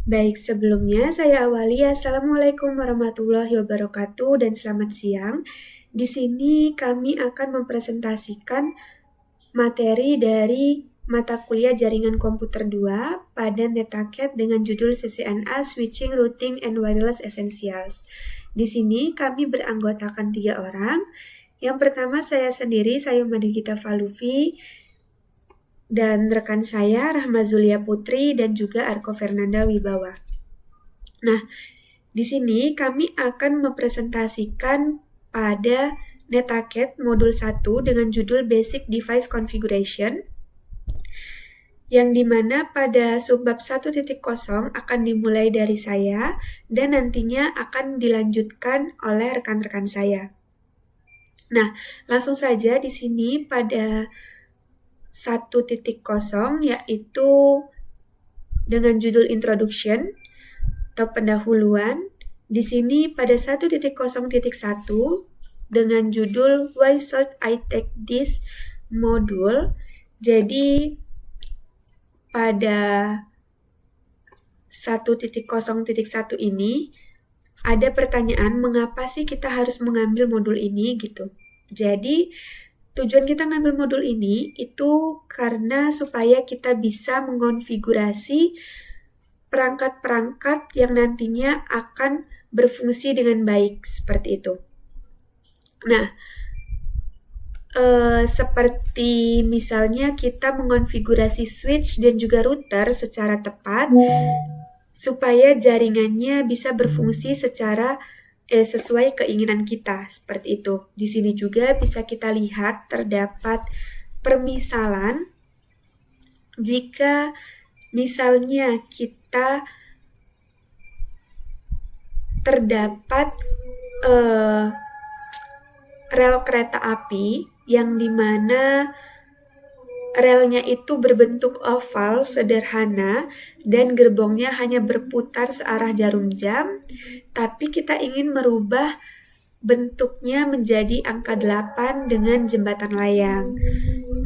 Baik, sebelumnya saya awali. Assalamualaikum warahmatullahi wabarakatuh dan selamat siang. Di sini kami akan mempresentasikan materi dari mata kuliah Jaringan Komputer 2 pada NetAcad dengan judul CCNA Switching, Routing, and Wireless Essentials. Di sini kami beranggotakan 3 orang. Yang pertama saya sendiri, saya Madhigita Falufi, dan rekan saya Rahma Zulia Putri dan juga Arko Fernanda Wibawa. Nah, di sini kami akan mempresentasikan pada NetAcad modul 1 dengan judul Basic Device Configuration, yang dimana pada subbab 1.0 akan dimulai dari saya dan nantinya akan dilanjutkan oleh rekan-rekan saya. Nah, langsung saja di sini pada 1.0 yaitu dengan judul Introduction atau pendahuluan. Di sini pada 1.0.1 dengan judul Why should I take this module? Jadi pada 1.0.1 ini ada pertanyaan mengapa sih kita harus mengambil modul ini gitu. Jadi tujuan kita ngambil modul ini itu karena supaya kita bisa mengonfigurasi perangkat-perangkat yang nantinya akan berfungsi dengan baik seperti itu. Nah, seperti misalnya kita mengonfigurasi switch dan juga router secara tepat supaya jaringannya bisa berfungsi secara sesuai keinginan kita, seperti itu. Di sini juga bisa kita lihat terdapat permisalan jika misalnya kita terdapat rel kereta api yang dimana relnya itu berbentuk oval sederhana dan gerbongnya hanya berputar searah jarum jam, tapi kita ingin merubah bentuknya menjadi angka 8 dengan jembatan layang.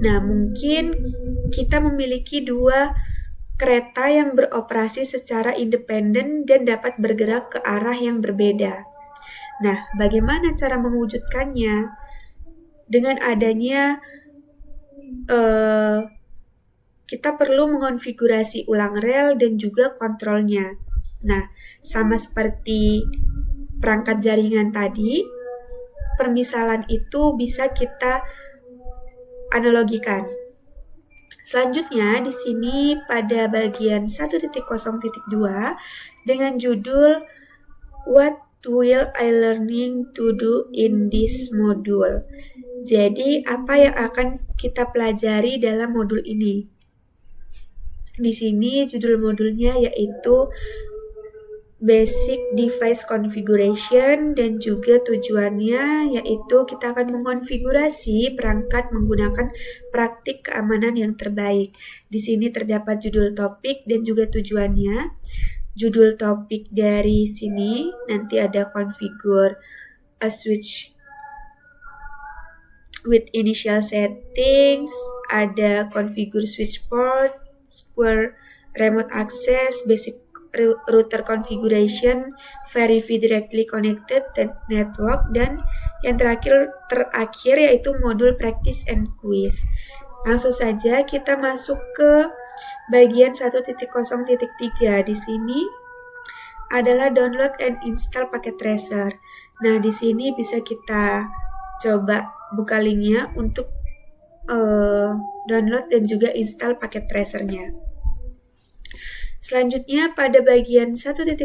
Nah, mungkin kita memiliki 2 kereta yang beroperasi secara independen dan dapat bergerak ke arah yang berbeda. Nah, bagaimana cara mewujudkannya? Dengan adanya kita perlu mengonfigurasi ulang rel dan juga kontrolnya. Nah, sama seperti perangkat jaringan tadi, permisalan itu bisa kita analogikan. Selanjutnya di sini pada bagian 1.0.2 dengan judul What will I learning to do in this module? Jadi, apa yang akan kita pelajari dalam modul ini? Di sini judul modulnya yaitu Basic Device Configuration dan juga tujuannya yaitu kita akan mengonfigurasi perangkat menggunakan praktik keamanan yang terbaik. Di sini terdapat judul topik dan juga tujuannya. Judul topik dari sini nanti ada configure a switch with initial settings, ada configure switch port, square remote access, basic router configuration, verify directly connected network, dan yang terakhir yaitu modul practice and quiz. Langsung saja kita masuk ke bagian 1.0.3. Di sini adalah download and install paket tracer. Nah, di sini bisa kita coba buka linknya untuk download dan juga install paket tracernya. Selanjutnya pada bagian 1.0.4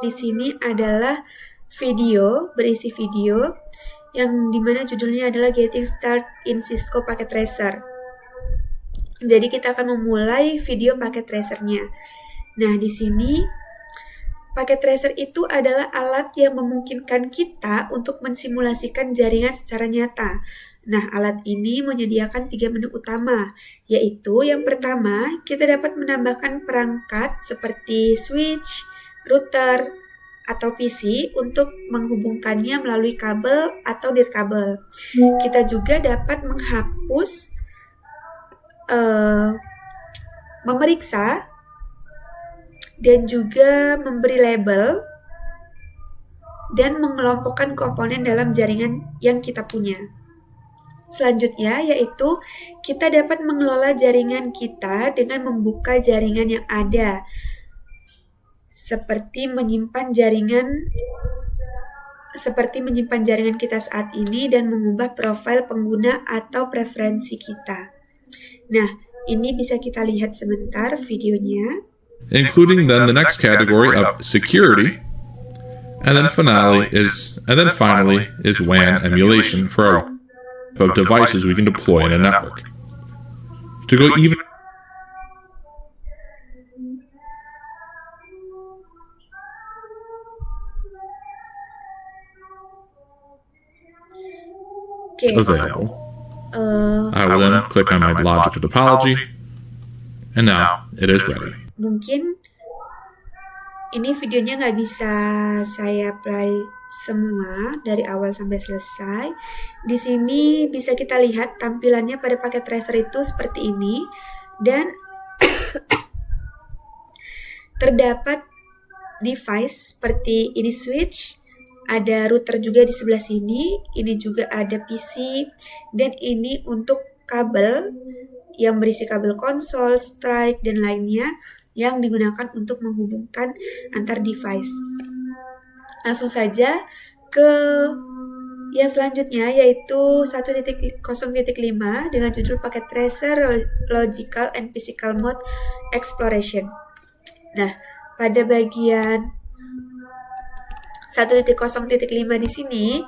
di sini adalah video, berisi video yang dimana judulnya adalah Getting Start in Cisco Packet Tracer. Jadi kita akan memulai video paket tracernya. Nah, di sini paket tracer itu adalah alat yang memungkinkan kita untuk mensimulasikan jaringan secara nyata. Nah, alat ini menyediakan 3 menu utama, yaitu yang pertama, kita dapat menambahkan perangkat seperti switch, router, atau PC untuk menghubungkannya melalui kabel atau nirkabel. Kita juga dapat menghapus, memeriksa, dan juga memberi label dan mengelompokkan komponen dalam jaringan yang kita punya. Selanjutnya yaitu kita dapat mengelola jaringan kita dengan membuka jaringan yang ada, seperti menyimpan jaringan kita saat ini dan mengubah profil pengguna atau preferensi kita. Nah, ini bisa kita lihat sebentar videonya. Including then the next category of security, and then finally is WAN emulation for our of devices we can deploy in a network. To go even available, I will then click on my logical topology, and now it is ready. Mungkin ini videonya nggak bisa saya play semua dari awal sampai selesai. Di sini bisa kita lihat tampilannya pada paket tracer itu seperti ini, dan terdapat device seperti ini switch, ada router juga di sebelah sini, ini juga ada PC, dan ini untuk kabel yang berisi kabel konsol, strike, dan lainnya yang digunakan untuk menghubungkan antar device. Langsung saja ke yang selanjutnya yaitu 1.0.5 dengan judul paket tracer logical and physical mode exploration. Nah, pada bagian 1.0.5 di sini,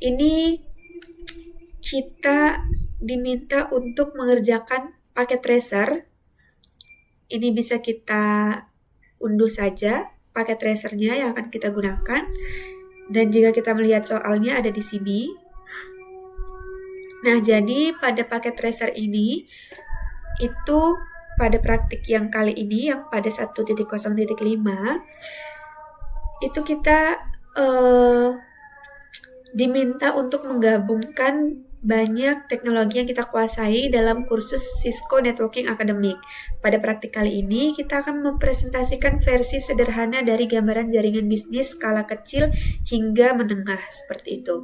ini kita diminta untuk mengerjakan paket tracer. Ini bisa kita unduh saja paket tracernya yang akan kita gunakan. Dan jika kita melihat soalnya ada di sini. Nah, jadi pada paket tracer ini, itu pada praktik yang kali ini, yang pada 1.0.5, itu kita diminta untuk menggabungkan banyak teknologi yang kita kuasai dalam kursus Cisco Networking Academic. Pada praktik kali ini, kita akan mempresentasikan versi sederhana dari gambaran jaringan bisnis skala kecil hingga menengah, seperti itu.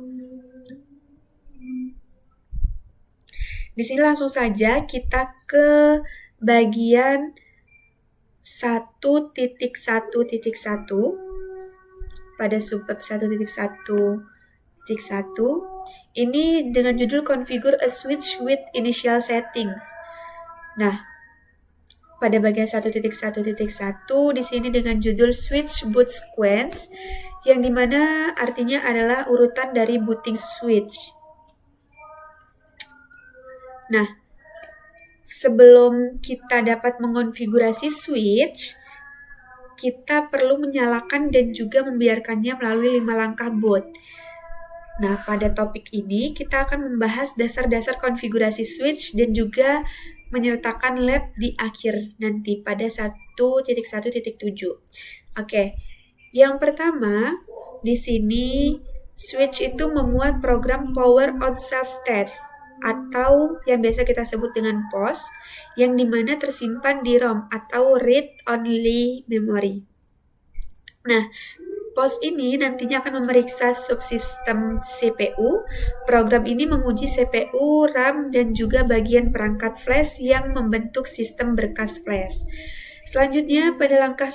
Di sini langsung saja kita ke bagian 1.1.1 pada subbab 1.1.1. Ini dengan judul Configure a Switch with Initial Settings. Nah, pada bagian 1.1.1 di sini dengan judul Switch Boot Sequence, yang dimana artinya adalah urutan dari booting switch. Nah, sebelum kita dapat mengonfigurasi switch, kita perlu menyalakan dan juga membiarkannya melalui 5 langkah boot. Nah, pada topik ini kita akan membahas dasar-dasar konfigurasi switch dan juga menyertakan lab di akhir nanti pada 1.1.7. Oke, yang pertama di sini switch itu memuat program Power on Self-Test atau yang biasa kita sebut dengan POS, yang dimana tersimpan di ROM atau Read Only Memory. Nah, POS ini nantinya akan memeriksa subsistem CPU. Program ini menguji CPU, RAM, dan juga bagian perangkat flash yang membentuk sistem berkas flash. Selanjutnya, pada langkah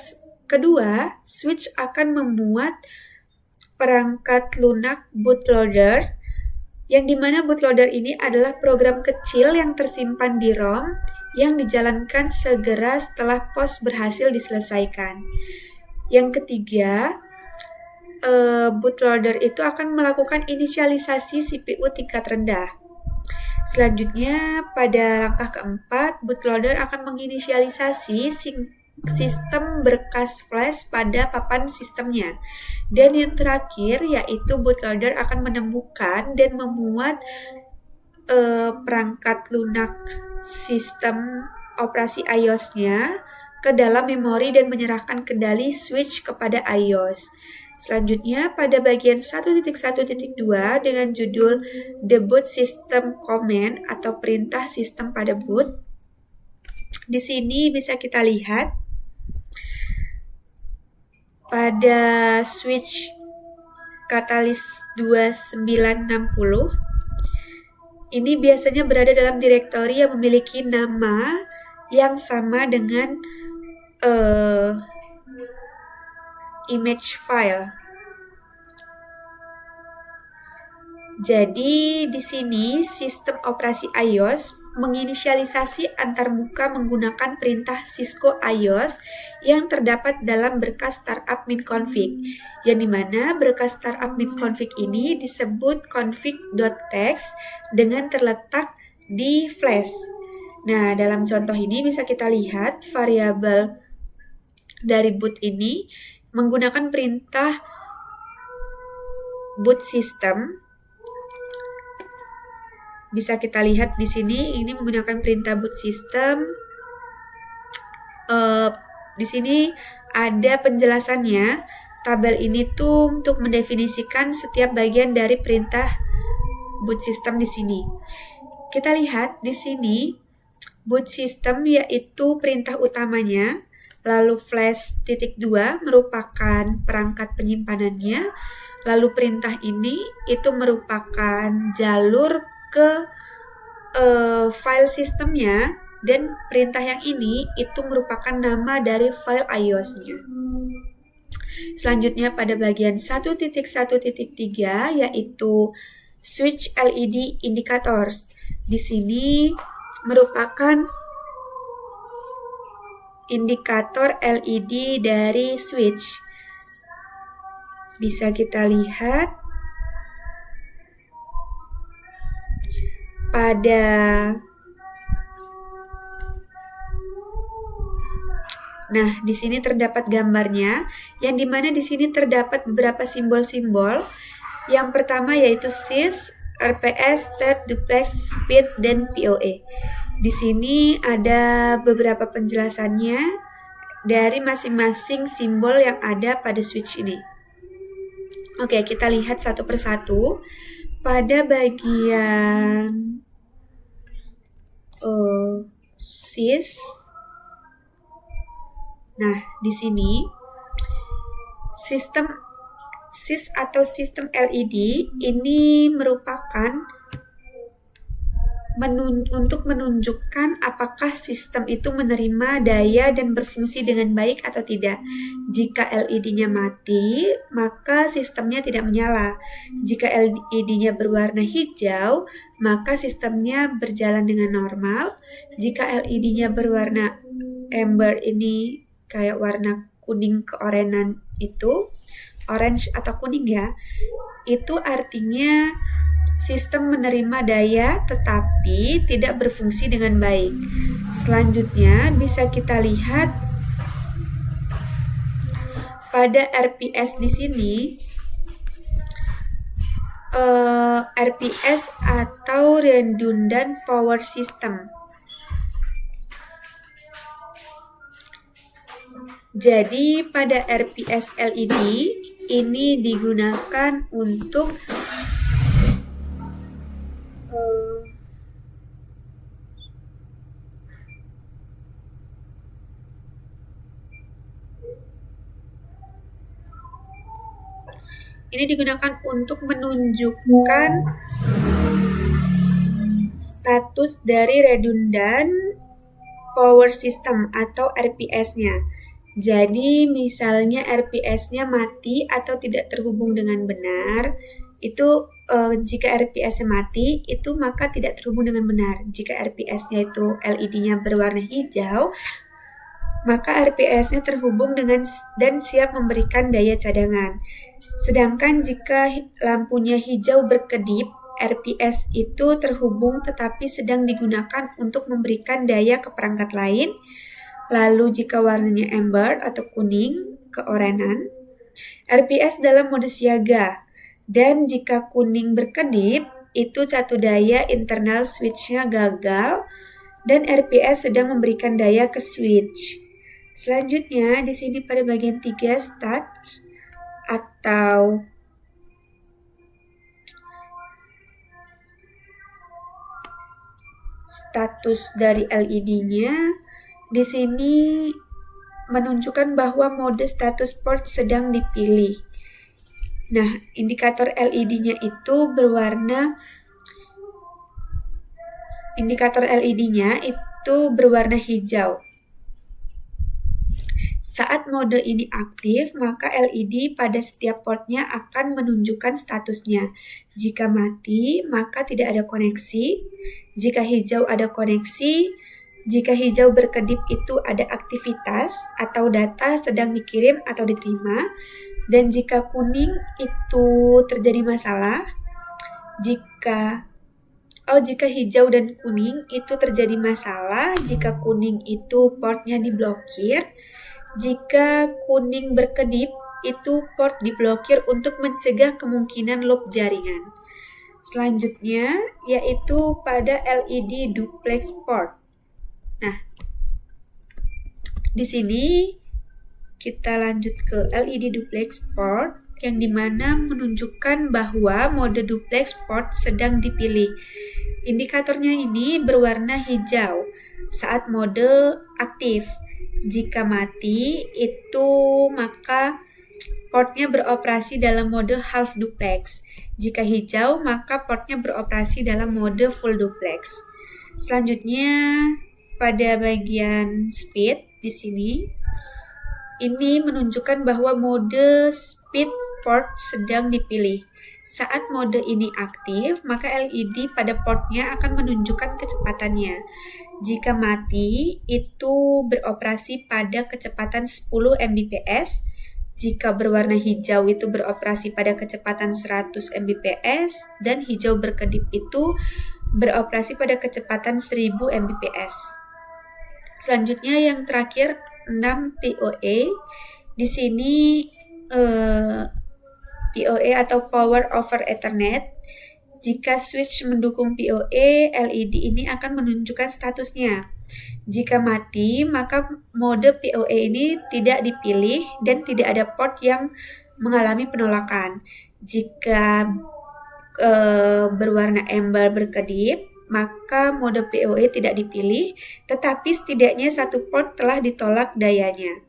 kedua, switch akan memuat perangkat lunak bootloader, yang dimana bootloader ini adalah program kecil yang tersimpan di ROM yang dijalankan segera setelah POS berhasil diselesaikan. Yang ketiga, bootloader itu akan melakukan inisialisasi CPU tingkat rendah. Selanjutnya, pada langkah keempat, bootloader akan menginisialisasi sistem berkas flash pada papan sistemnya. Dan yang terakhir, yaitu bootloader akan menemukan dan memuat perangkat lunak sistem operasi iOS-nya ke dalam memori dan menyerahkan kendali switch kepada iOS. Selanjutnya, pada bagian 1.1.2 dengan judul The Boot System Command atau perintah sistem pada boot. Di sini bisa kita lihat pada switch katalis 2960 ini biasanya berada dalam direktori yang memiliki nama yang sama dengan image file. Jadi di sini sistem operasi iOS menginisialisasi antarmuka menggunakan perintah Cisco iOS yang terdapat dalam berkas startup min-config, yang dimana berkas startup min-config ini disebut config.txt dengan terletak di flash. Nah, dalam contoh ini bisa kita lihat variabel dari boot ini menggunakan perintah boot system. Bisa kita lihat di sini ini menggunakan perintah boot system. Di sini ada penjelasannya. Tabel ini tuh untuk mendefinisikan setiap bagian dari perintah boot system di sini. Kita lihat di sini boot system yaitu perintah utamanya, lalu flash .2 merupakan perangkat penyimpanannya, lalu perintah ini itu merupakan jalur ke file sistemnya, dan perintah yang ini itu merupakan nama dari file iOS-nya. Selanjutnya pada bagian 1.1.3 yaitu switch LED indicators. Di sini merupakan indikator LED dari switch. Bisa kita lihat di sini terdapat gambarnya, yang dimana di sini terdapat beberapa simbol-simbol. Yang pertama yaitu sys, RPS, state, duplex, speed, dan PoE. Di sini ada beberapa penjelasannya dari masing-masing simbol yang ada pada switch ini. Oke, kita lihat satu persatu. Pada bagian sys, nah di sini sistem sys atau sistem LED ini merupakan untuk menunjukkan apakah sistem itu menerima daya dan berfungsi dengan baik atau tidak. Jika LED-nya mati, maka sistemnya tidak menyala. Jika LED-nya berwarna hijau, maka sistemnya berjalan dengan normal. Jika LED-nya berwarna amber, ini kayak warna kuning keorenan itu, orange atau kuning ya, itu artinya sistem menerima daya tetapi tidak berfungsi dengan baik. Selanjutnya bisa kita lihat pada RPS di sini. RPS atau Redundant Power System. Jadi pada RPS LED ini digunakan untuk menunjukkan status dari redundant power system atau RPS-nya. Jadi misalnya RPS-nya mati atau tidak terhubung dengan benar, itu jika RPS-nya mati itu maka tidak terhubung dengan benar. Jika RPS-nya itu LED-nya berwarna hijau, maka RPS-nya terhubung dengan dan siap memberikan daya cadangan. Sedangkan jika lampunya hijau berkedip, RPS itu terhubung tetapi sedang digunakan untuk memberikan daya ke perangkat lain. Lalu jika warnanya amber atau kuning keorenan, RPS dalam mode siaga. Dan jika kuning berkedip, itu catu daya internal switch-nya gagal dan RPS sedang memberikan daya ke switch. Selanjutnya di sini pada bagian 3 stat atau status dari LED-nya, di sini menunjukkan bahwa mode status port sedang dipilih. Nah, indikator LED-nya itu berwarna hijau. Saat mode ini aktif, maka LED pada setiap portnya akan menunjukkan statusnya. Jika mati, maka tidak ada koneksi. Jika hijau ada koneksi. Jika hijau berkedip itu ada aktivitas atau data sedang dikirim atau diterima. Dan jika kuning itu terjadi masalah. Jika hijau dan kuning itu terjadi masalah, jika kuning itu portnya diblokir. Jika kuning berkedip, itu port diblokir untuk mencegah kemungkinan loop jaringan. Selanjutnya, yaitu pada LED duplex port. Nah, di sini kita lanjut ke LED duplex port, yang dimana menunjukkan bahwa mode duplex port sedang dipilih. Indikatornya ini berwarna hijau saat mode aktif. Jika mati, maka portnya beroperasi dalam mode half duplex. Jika hijau, maka portnya beroperasi dalam mode full duplex. Selanjutnya, pada bagian speed di sini, ini menunjukkan bahwa mode speed port sedang dipilih. Saat mode ini aktif, maka LED pada portnya akan menunjukkan kecepatannya. Jika mati, itu beroperasi pada kecepatan 10 Mbps. Jika berwarna hijau itu beroperasi pada kecepatan 100 Mbps. Dan hijau berkedip itu beroperasi pada kecepatan 1000 Mbps. Selanjutnya yang terakhir 6 PoE. Di sini PoE atau Power over Ethernet. Jika switch mendukung PoE, LED ini akan menunjukkan statusnya. Jika mati, maka mode PoE ini tidak dipilih dan tidak ada port yang mengalami penolakan. Jika berwarna amber berkedip, maka mode PoE tidak dipilih, tetapi setidaknya satu port telah ditolak dayanya.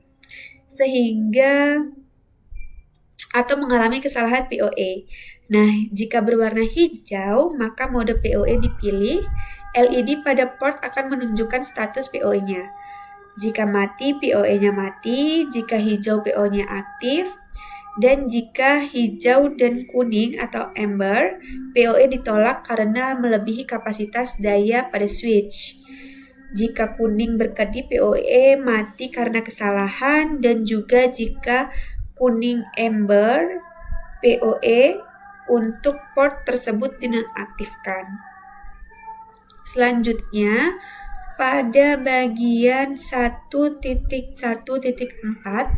Atau mengalami kesalahan PoE. Nah, jika berwarna hijau, maka mode PoE dipilih. LED pada port akan menunjukkan status PoE-nya. Jika mati, PoE-nya mati. Jika hijau, PoE-nya aktif. Dan jika hijau dan kuning atau amber, PoE ditolak karena melebihi kapasitas daya pada switch. Jika kuning berkedip, PoE mati karena kesalahan. Dan juga jika kuning amber, PoE untuk port tersebut dinonaktifkan. Selanjutnya, pada bagian 1.1.4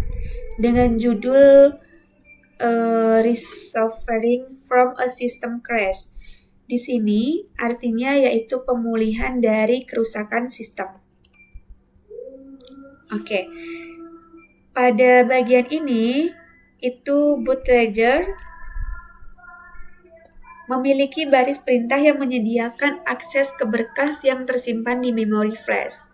dengan judul Recovering from a System Crash. Di sini artinya yaitu pemulihan dari kerusakan sistem. Oke. Pada bagian ini itu bootlegger memiliki baris perintah yang menyediakan akses ke berkas yang tersimpan di memori flash.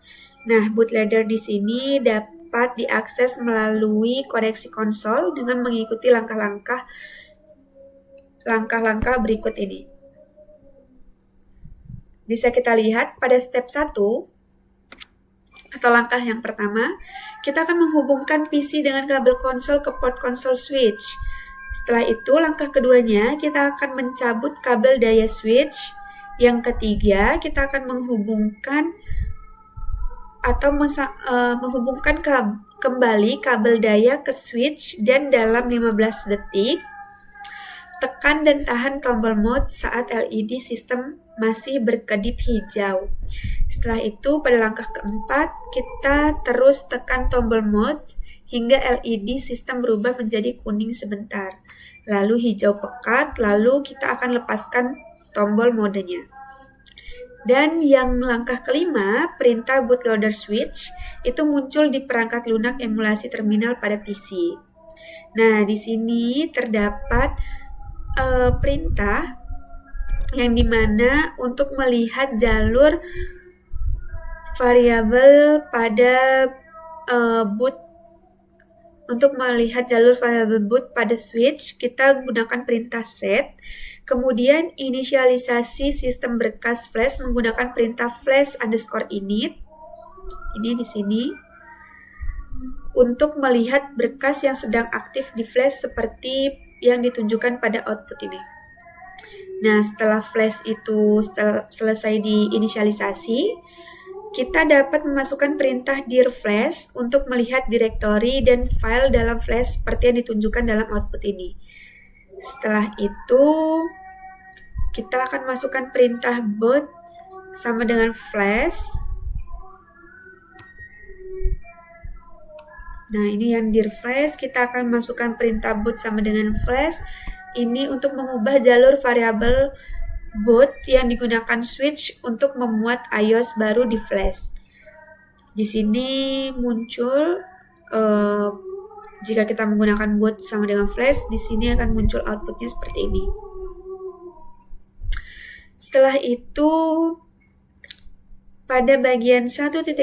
Nah, bootloader di sini dapat diakses melalui koneksi konsol dengan mengikuti langkah-langkah berikut ini. Bisa kita lihat pada step 1 atau langkah yang pertama, kita akan menghubungkan PC dengan kabel konsol ke port konsol switch. Setelah itu, langkah keduanya, kita akan mencabut kabel daya switch. Yang ketiga, kita akan menghubungkan kembali kabel daya ke switch dan dalam 15 detik, tekan dan tahan tombol mode saat LED sistem masih berkedip hijau. Setelah itu, pada langkah keempat, kita terus tekan tombol mode hingga LED sistem berubah menjadi kuning sebentar, lalu hijau pekat, lalu kita akan lepaskan tombol modenya. Dan yang langkah kelima, perintah bootloader switch, itu muncul di perangkat lunak emulasi terminal pada PC. Nah, di sini terdapat perintah yang dimana untuk melihat jalur variabel pada boot Untuk melihat jalur variable boot pada switch, kita gunakan perintah set. Kemudian inisialisasi sistem berkas flash menggunakan perintah flash_init. Ini di sini. Untuk melihat berkas yang sedang aktif di flash seperti yang ditunjukkan pada output ini. Nah, setelah flash itu selesai diinisialisasi, kita dapat memasukkan perintah dir flash untuk melihat direktori dan file dalam flash seperti yang ditunjukkan dalam output ini. Setelah itu, kita akan masukkan perintah boot sama dengan flash. Nah, ini yang dir flash, kita akan masukkan perintah boot sama dengan flash. Ini untuk mengubah jalur variabel boot yang digunakan switch untuk memuat IOS baru di flash. Di sini muncul jika kita menggunakan boot sama dengan flash, di sini akan muncul outputnya seperti ini. Setelah itu, pada bagian 1.1.5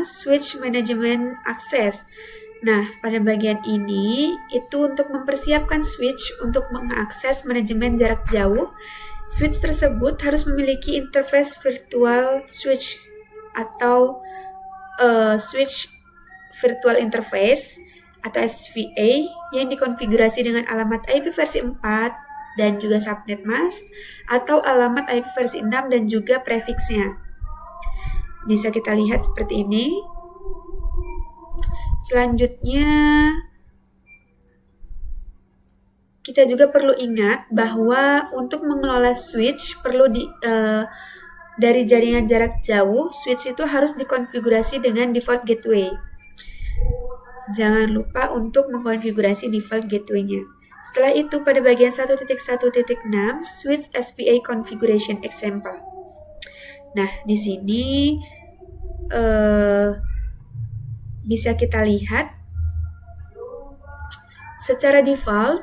switch management access. Nah, pada bagian ini itu untuk mempersiapkan switch untuk mengakses manajemen jarak jauh. Switch tersebut harus memiliki interface virtual switch atau switch virtual interface atau SVA yang dikonfigurasi dengan alamat IP versi 4 dan juga subnet mask atau alamat IP versi 6 dan juga prefixnya. Bisa kita lihat seperti ini. Selanjutnya, kita juga perlu ingat bahwa untuk mengelola switch perlu dari jaringan jarak jauh, switch itu harus dikonfigurasi dengan default gateway. Jangan lupa untuk mengkonfigurasi default gateway-nya. Setelah itu, pada bagian 1.1.6, switch SVA configuration example. Nah, di sini bisa kita lihat secara default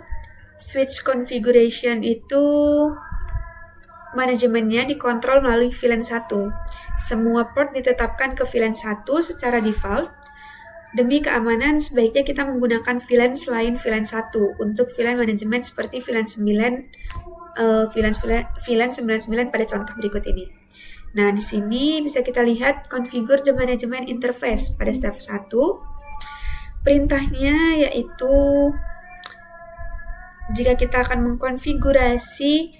switch configuration itu manajemennya dikontrol melalui VLAN 1. Semua port ditetapkan ke VLAN 1 secara default. Demi keamanan sebaiknya kita menggunakan VLAN selain VLAN 1 untuk VLAN manajemen seperti VLAN 99 pada contoh berikut ini. Nah, di sini bisa kita lihat configure the management interface pada step 1. Perintahnya yaitu jika kita akan mengkonfigurasi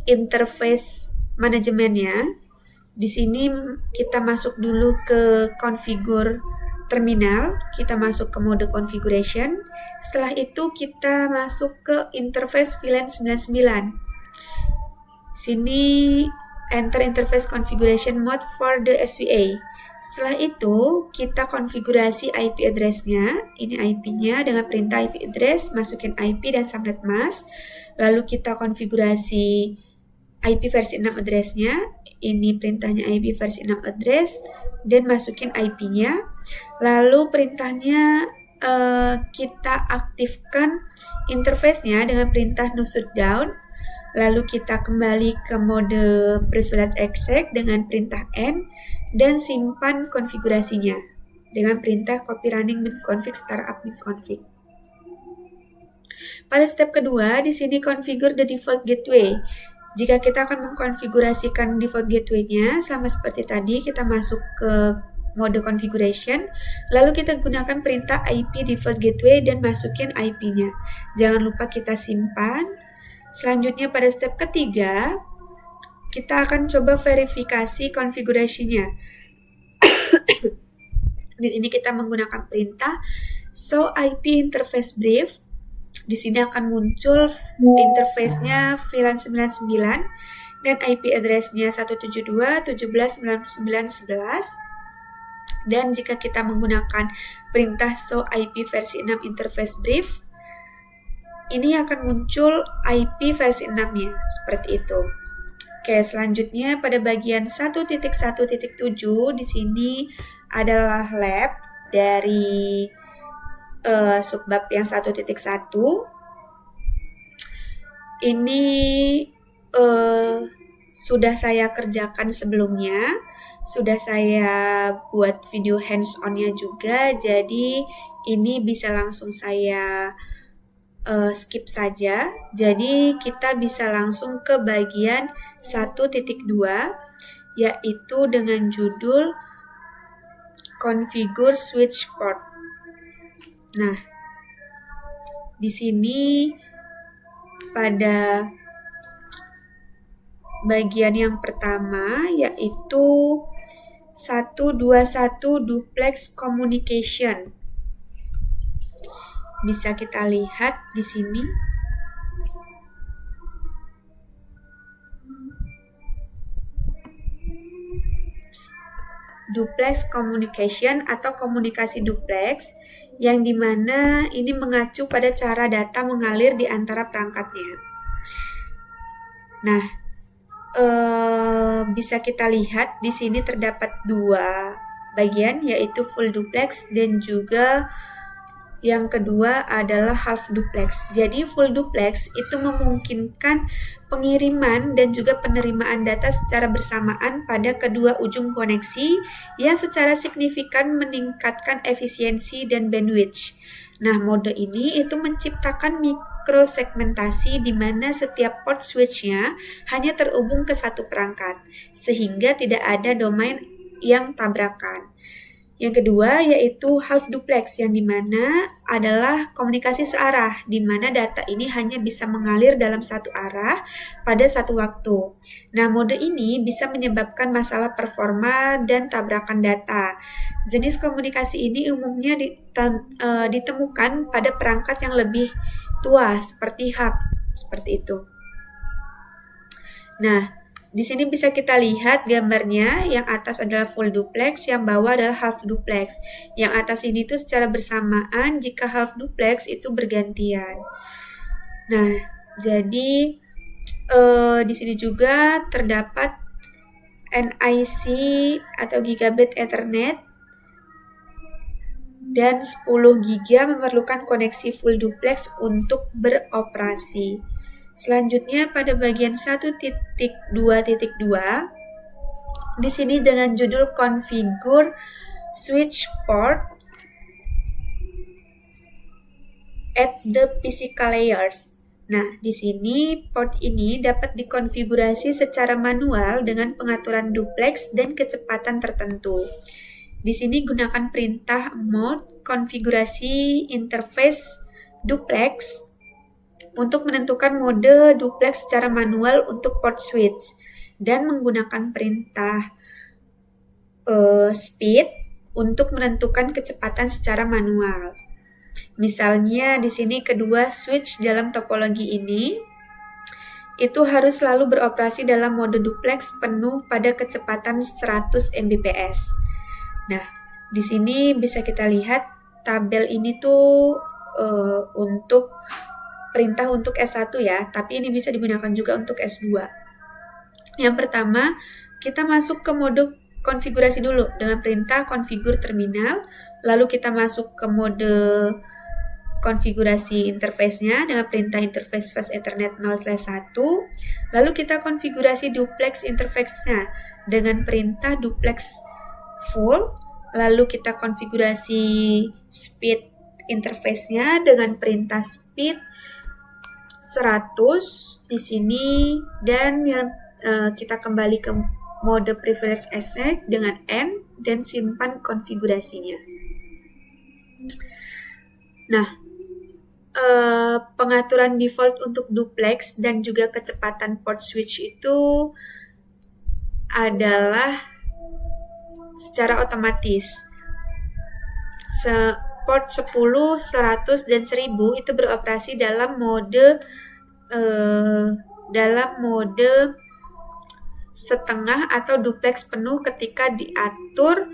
interface manajemennya, di sini kita masuk dulu ke configure terminal, kita masuk ke mode configuration. Setelah itu kita masuk ke interface VLAN 99. Sini enter interface configuration mode for the SVA. Setelah itu kita konfigurasi IP address-nya. Ini IP-nya dengan perintah IP address, masukin IP dan subnet mask. Lalu kita konfigurasi IP versi 6 address-nya. Ini perintahnya IP versi 6 address dan masukin IP-nya. Lalu perintahnya kita aktifkan interface-nya dengan perintah no shutdown. Lalu kita kembali ke mode privilege exec dengan perintah N dan simpan konfigurasinya dengan perintah copy running min config startup min config. Pada step kedua, di sini configure the default gateway. Jika kita akan mengkonfigurasikan default gateway-nya, sama seperti tadi, kita masuk ke mode configuration, lalu kita gunakan perintah IP default gateway dan masukin IP-nya. Jangan lupa kita simpan. Selanjutnya pada step ketiga, kita akan coba verifikasi konfigurasinya. Di sini kita menggunakan perintah show IP interface brief. Di sini akan muncul interface-nya VLAN 99 dan IP address-nya 172.17.99.11. Dan jika kita menggunakan perintah show IP versi 6 interface brief, ini akan muncul IP versi 6-nya, seperti itu. Oke, selanjutnya pada bagian 1.1.7 di sini adalah lab dari subbab yang 1.1. Ini sudah saya kerjakan sebelumnya. sudah saya buat video hands-on-nya juga, jadi ini bisa langsung saya skip saja. Jadi kita bisa langsung ke bagian 1.2, yaitu dengan judul Configure Switch Port. Nah, di sini pada bagian yang pertama yaitu 121 duplex communication. Bisa kita lihat di sini. Duplex communication atau komunikasi duplex yang dimana ini mengacu pada cara data mengalir di antara perangkatnya. Nah, bisa kita lihat di sini terdapat dua bagian, yaitu full duplex dan juga yang kedua adalah half duplex. Jadi full duplex itu memungkinkan pengiriman dan juga penerimaan data secara bersamaan pada kedua ujung koneksi yang secara signifikan meningkatkan efisiensi dan bandwidth. Nah, mode ini itu menciptakan mikrosegmentasi di mana setiap port switch-nya hanya terhubung ke satu perangkat, sehingga tidak ada domain yang tabrakan. Yang kedua yaitu half duplex, yang dimana adalah komunikasi searah, di mana data ini hanya bisa mengalir dalam satu arah pada satu waktu. Nah, mode ini bisa menyebabkan masalah performa dan tabrakan data. Jenis komunikasi ini umumnya ditemukan pada perangkat yang lebih tua seperti hub, seperti itu. Nah, di sini bisa kita lihat gambarnya, yang atas adalah full duplex, yang bawah adalah half duplex. Yang atas ini tuh secara bersamaan, jika half duplex itu bergantian. Nah, jadi di sini juga terdapat NIC atau Gigabit Ethernet, dan 10 GB memerlukan koneksi full duplex untuk beroperasi. Selanjutnya pada bagian 1.2.2, di sini dengan judul Configure Switch Port at the Physical Layers. Nah, di sini port ini dapat dikonfigurasi secara manual dengan pengaturan duplex dan kecepatan tertentu. Di sini gunakan perintah mode konfigurasi interface duplex untuk menentukan mode duplex secara manual untuk port switch, dan menggunakan perintah speed untuk menentukan kecepatan secara manual. Misalnya di sini kedua switch dalam topologi ini itu harus selalu beroperasi dalam mode duplex penuh pada kecepatan 100 Mbps. Nah, di sini bisa kita lihat tabel ini tuh untuk perintah untuk S1 ya, tapi ini bisa digunakan juga untuk S2. Yang pertama, kita masuk ke mode konfigurasi dulu dengan perintah configure terminal, lalu kita masuk ke mode konfigurasi interface-nya dengan perintah interface fast Ethernet 0/1, lalu kita konfigurasi duplex interface-nya dengan perintah duplex full, lalu kita konfigurasi speed interface-nya dengan perintah speed 100 di sini, dan yang kita kembali ke mode privilege asset dengan N dan simpan konfigurasinya. Nah, pengaturan default untuk duplex dan juga kecepatan port switch itu adalah secara otomatis. Port 10, 100, dan 1000 itu beroperasi dalam mode setengah atau duplex penuh ketika diatur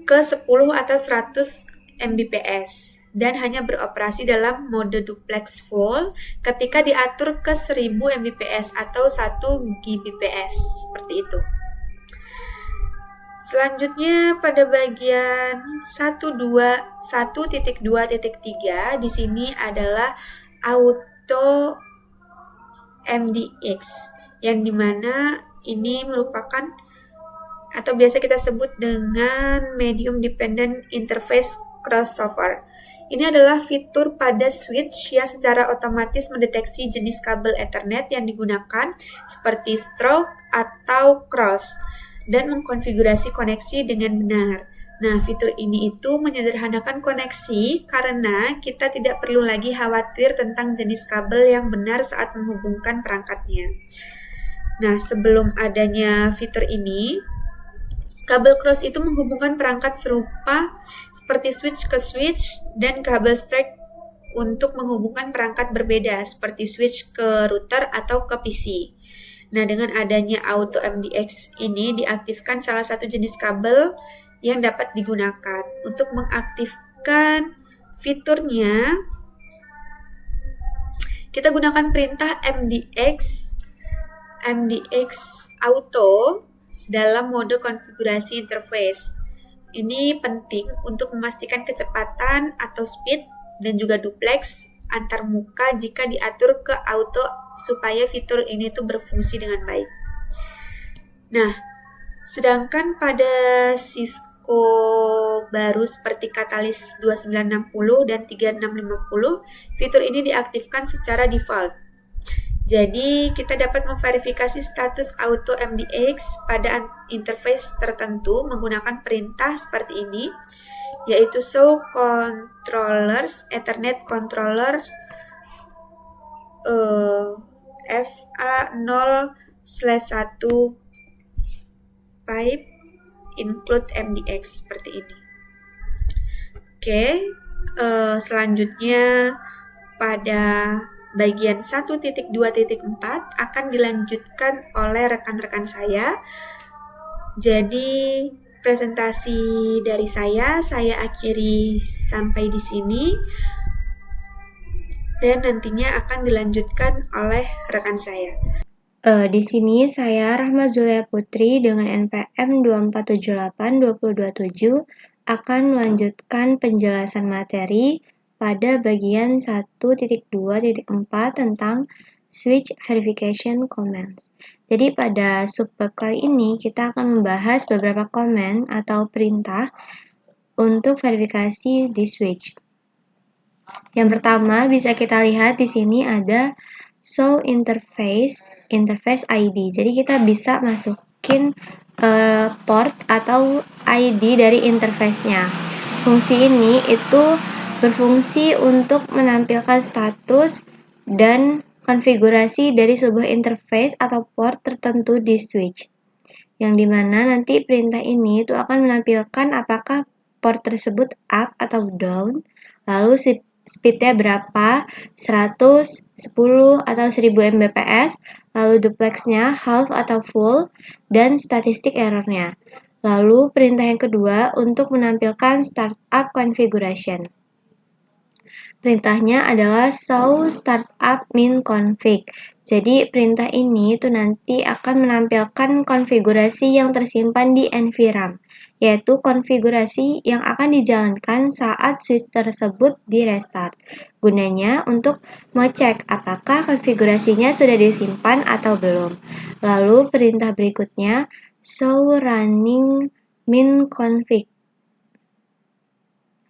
ke 10 atau 100 Mbps, dan hanya beroperasi dalam mode duplex full ketika diatur ke 1000 Mbps atau 1 Gbps, seperti itu. Selanjutnya pada bagian 1.2.3 di sini adalah auto MDX, yang dimana ini merupakan atau biasa kita sebut dengan Medium Dependent Interface Crossover. Ini adalah fitur pada switch yang secara otomatis mendeteksi jenis kabel Ethernet yang digunakan seperti stroke atau cross dan mengkonfigurasi koneksi dengan benar. Nah, fitur ini itu menyederhanakan koneksi karena kita tidak perlu lagi khawatir tentang jenis kabel yang benar saat menghubungkan perangkatnya. Nah, sebelum adanya fitur ini, kabel cross itu menghubungkan perangkat serupa seperti switch ke switch dan kabel straight untuk menghubungkan perangkat berbeda seperti switch ke router atau ke PC. Nah, dengan adanya Auto MDX ini diaktifkan salah satu jenis kabel yang dapat digunakan. Untuk mengaktifkan fiturnya, kita gunakan perintah MDX Auto dalam mode konfigurasi interface. Ini penting untuk memastikan kecepatan atau speed dan juga duplex antar muka jika diatur ke auto supaya fitur ini tuh berfungsi dengan baik. Nah, sedangkan pada Cisco baru seperti Catalyst 2960 dan 3650, fitur ini diaktifkan secara default. Jadi, kita dapat memverifikasi status Auto MDX pada interface tertentu menggunakan perintah seperti ini, yaitu show controllers, Ethernet controllers FA0/1 pipe include MDX seperti ini. Oke, selanjutnya pada bagian 1.2.4 akan dilanjutkan oleh rekan-rekan saya. Jadi presentasi dari saya akhiri sampai di sini dan nantinya akan dilanjutkan oleh rekan saya. Di sini saya Rahma Zulia Putri dengan NPM 2478-2027 akan melanjutkan penjelasan materi pada bagian 1.2.4 tentang switch verification commands. Jadi pada subbab kali ini kita akan membahas beberapa command atau perintah untuk verifikasi di switch. Yang pertama bisa kita lihat di sini ada show interface ID. Jadi kita bisa masukin port atau ID dari interface-nya. Fungsi ini itu berfungsi untuk menampilkan status dan konfigurasi dari sebuah interface atau port tertentu di switch. Yang dimana nanti perintah ini itu akan menampilkan apakah port tersebut up atau down, lalu speednya berapa, 100, 10, atau 1000 Mbps, lalu duplexnya half atau full, dan statistik errornya. Lalu perintah yang kedua untuk menampilkan startup configuration. Perintahnya adalah show startup min config. Jadi perintah ini itu nanti akan menampilkan konfigurasi yang tersimpan di NVRAM, yaitu konfigurasi yang akan dijalankan saat switch tersebut di restart. Gunanya untuk mengecek apakah konfigurasinya sudah disimpan atau belum. Lalu perintah berikutnya show running min config,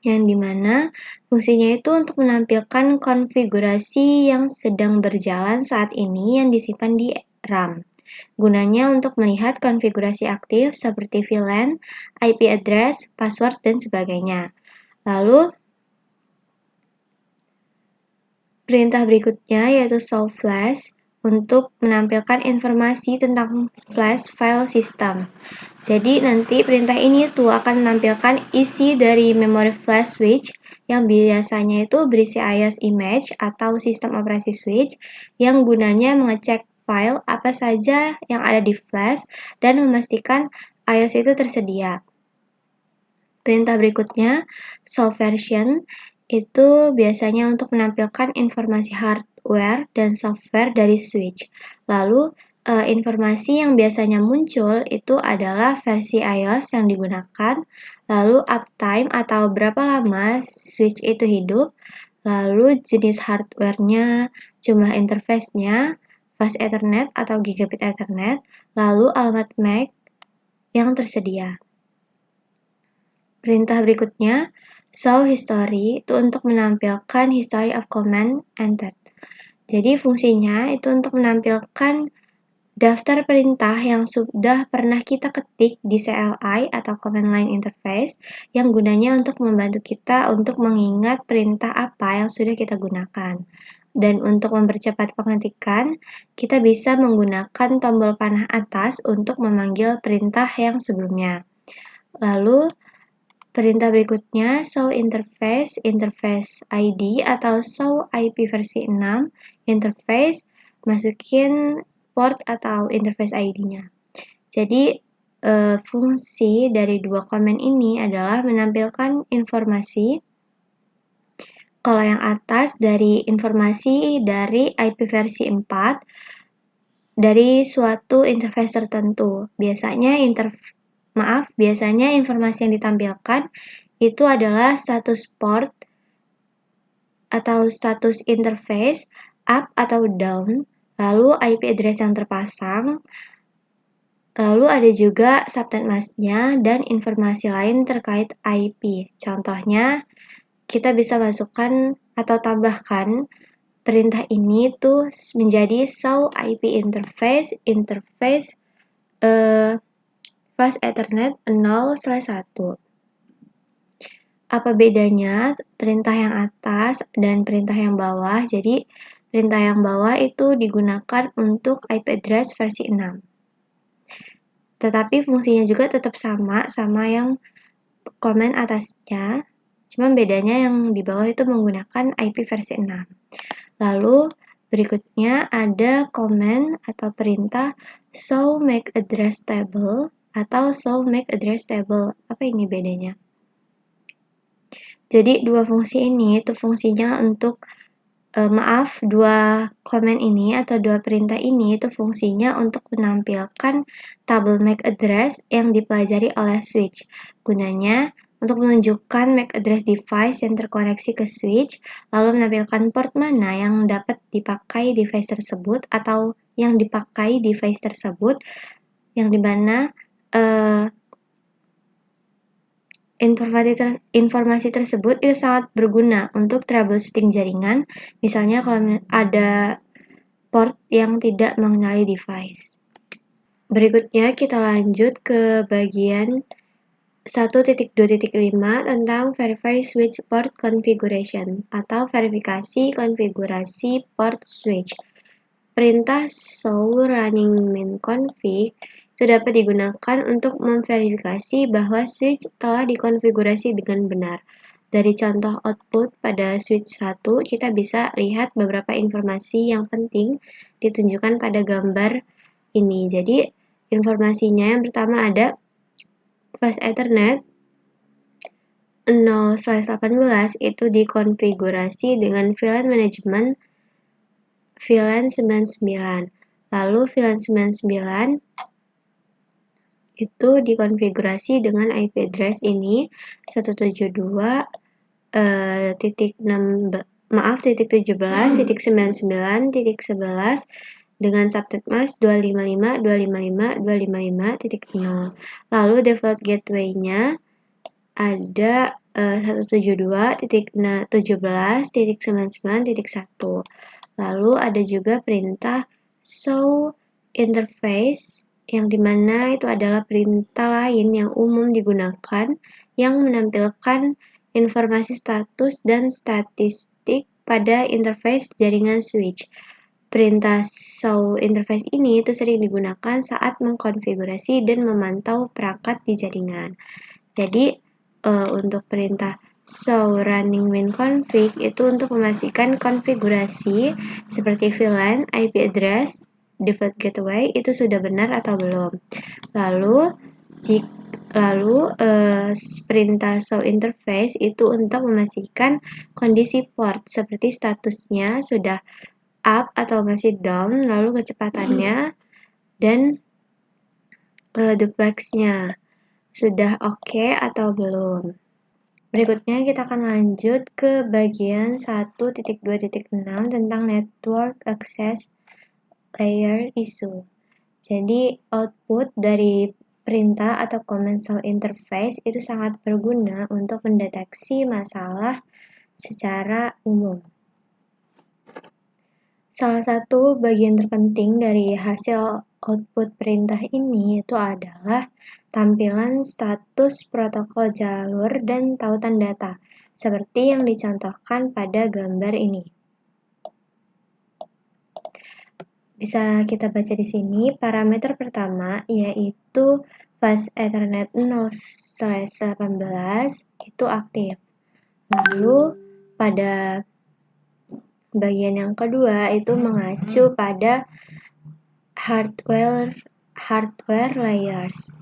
yang dimana fungsinya itu untuk menampilkan konfigurasi yang sedang berjalan saat ini yang disimpan di RAM. Gunanya untuk melihat konfigurasi aktif seperti VLAN, IP address, password, dan sebagainya. Lalu, perintah berikutnya yaitu show flash untuk menampilkan informasi tentang flash file system. Jadi nanti perintah ini tuh akan menampilkan isi dari memory flash switch yang biasanya itu berisi IOS image atau sistem operasi switch yang gunanya mengecek file apa saja yang ada di flash dan memastikan IOS itu tersedia. Perintah berikutnya, show version, itu biasanya untuk menampilkan informasi hardware dan software dari switch. Lalu, informasi yang biasanya muncul itu adalah versi iOS yang digunakan, lalu uptime atau berapa lama switch itu hidup, lalu jenis hardware-nya, jumlah interface-nya, fast Ethernet atau gigabit Ethernet, lalu alamat MAC yang tersedia. Perintah berikutnya, show history, itu untuk menampilkan history of command entered. Jadi fungsinya itu untuk menampilkan daftar perintah yang sudah pernah kita ketik di CLI atau Command Line Interface yang gunanya untuk membantu kita untuk mengingat perintah apa yang sudah kita gunakan. Dan untuk mempercepat pengetikan, kita bisa menggunakan tombol panah atas untuk memanggil perintah yang sebelumnya. Lalu, perintah berikutnya, show interface, interface ID atau show IP versi 6, interface, masukin port atau interface ID-nya. Jadi, fungsi dari dua komen ini adalah menampilkan informasi. Kalau yang atas dari informasi dari IP versi 4 dari suatu interface tertentu. Biasanya informasi yang ditampilkan itu adalah status port atau status interface up atau down, lalu IP address yang terpasang, lalu ada juga subnet masknya dan informasi lain terkait IP. Contohnya, kita bisa masukkan atau tambahkan perintah ini tuh menjadi show IP interface fast Ethernet 0/1. Apa bedanya perintah yang atas dan perintah yang bawah? Jadi, perintah yang bawah itu digunakan untuk IP address versi 6. Tetapi fungsinya juga tetap sama yang komen atasnya, cuma bedanya yang di bawah itu menggunakan IP versi 6. Lalu berikutnya ada command atau perintah show make address table atau show make address table. Apa ini bedanya? Jadi dua fungsi ini itu fungsinya untuk dua command ini atau dua perintah ini itu fungsinya untuk menampilkan tabel MAC address yang dipelajari oleh switch. Gunanya untuk menunjukkan MAC address device yang terkoneksi ke switch, lalu menampilkan port mana yang dapat dipakai device tersebut atau yang dipakai device tersebut, yang dimana informasi tersebut itu sangat berguna untuk troubleshooting jaringan, misalnya kalau ada port yang tidak mengenali device. Berikutnya kita lanjut ke bagian 1.2.5 tentang Verify Switch Port Configuration atau verifikasi konfigurasi port switch. Perintah show running min config itu dapat digunakan untuk memverifikasi bahwa switch telah dikonfigurasi dengan benar. Dari contoh output pada switch 1, kita bisa lihat beberapa informasi yang penting ditunjukkan pada gambar ini. Jadi, informasinya yang pertama ada fast Ethernet 0/18 itu dikonfigurasi dengan VLAN management VLAN 99. Lalu VLAN 99 itu dikonfigurasi dengan IP address ini 172.17.99.11 dengan subnet mask 255.255.255.0. Lalu default gateway-nya ada 172.17.99.1. Lalu ada juga perintah show interface yang dimana itu adalah perintah lain yang umum digunakan yang menampilkan informasi status dan statistik pada interface jaringan switch. Perintah show interface ini itu sering digunakan saat mengkonfigurasi dan memantau perangkat di jaringan. Jadi, untuk perintah show running min config itu untuk memastikan konfigurasi seperti VLAN, IP address, default gateway itu sudah benar atau belum. Lalu perintah show interface itu untuk memastikan kondisi port seperti statusnya sudah up atau masih down, lalu kecepatannya dan duplexnya sudah oke atau belum. Berikutnya kita akan lanjut ke bagian 1.2.6 tentang network access layer issue. Jadi output dari perintah atau command sound interface itu sangat berguna untuk mendeteksi masalah secara umum. Salah satu bagian terpenting dari hasil output perintah ini itu adalah tampilan status protokol jalur dan tautan data, seperti yang dicontohkan pada gambar ini. Bisa kita baca di sini, parameter pertama yaitu fast Ethernet 0/18 itu aktif. Lalu pada bagian yang kedua itu mengacu pada hardware layers.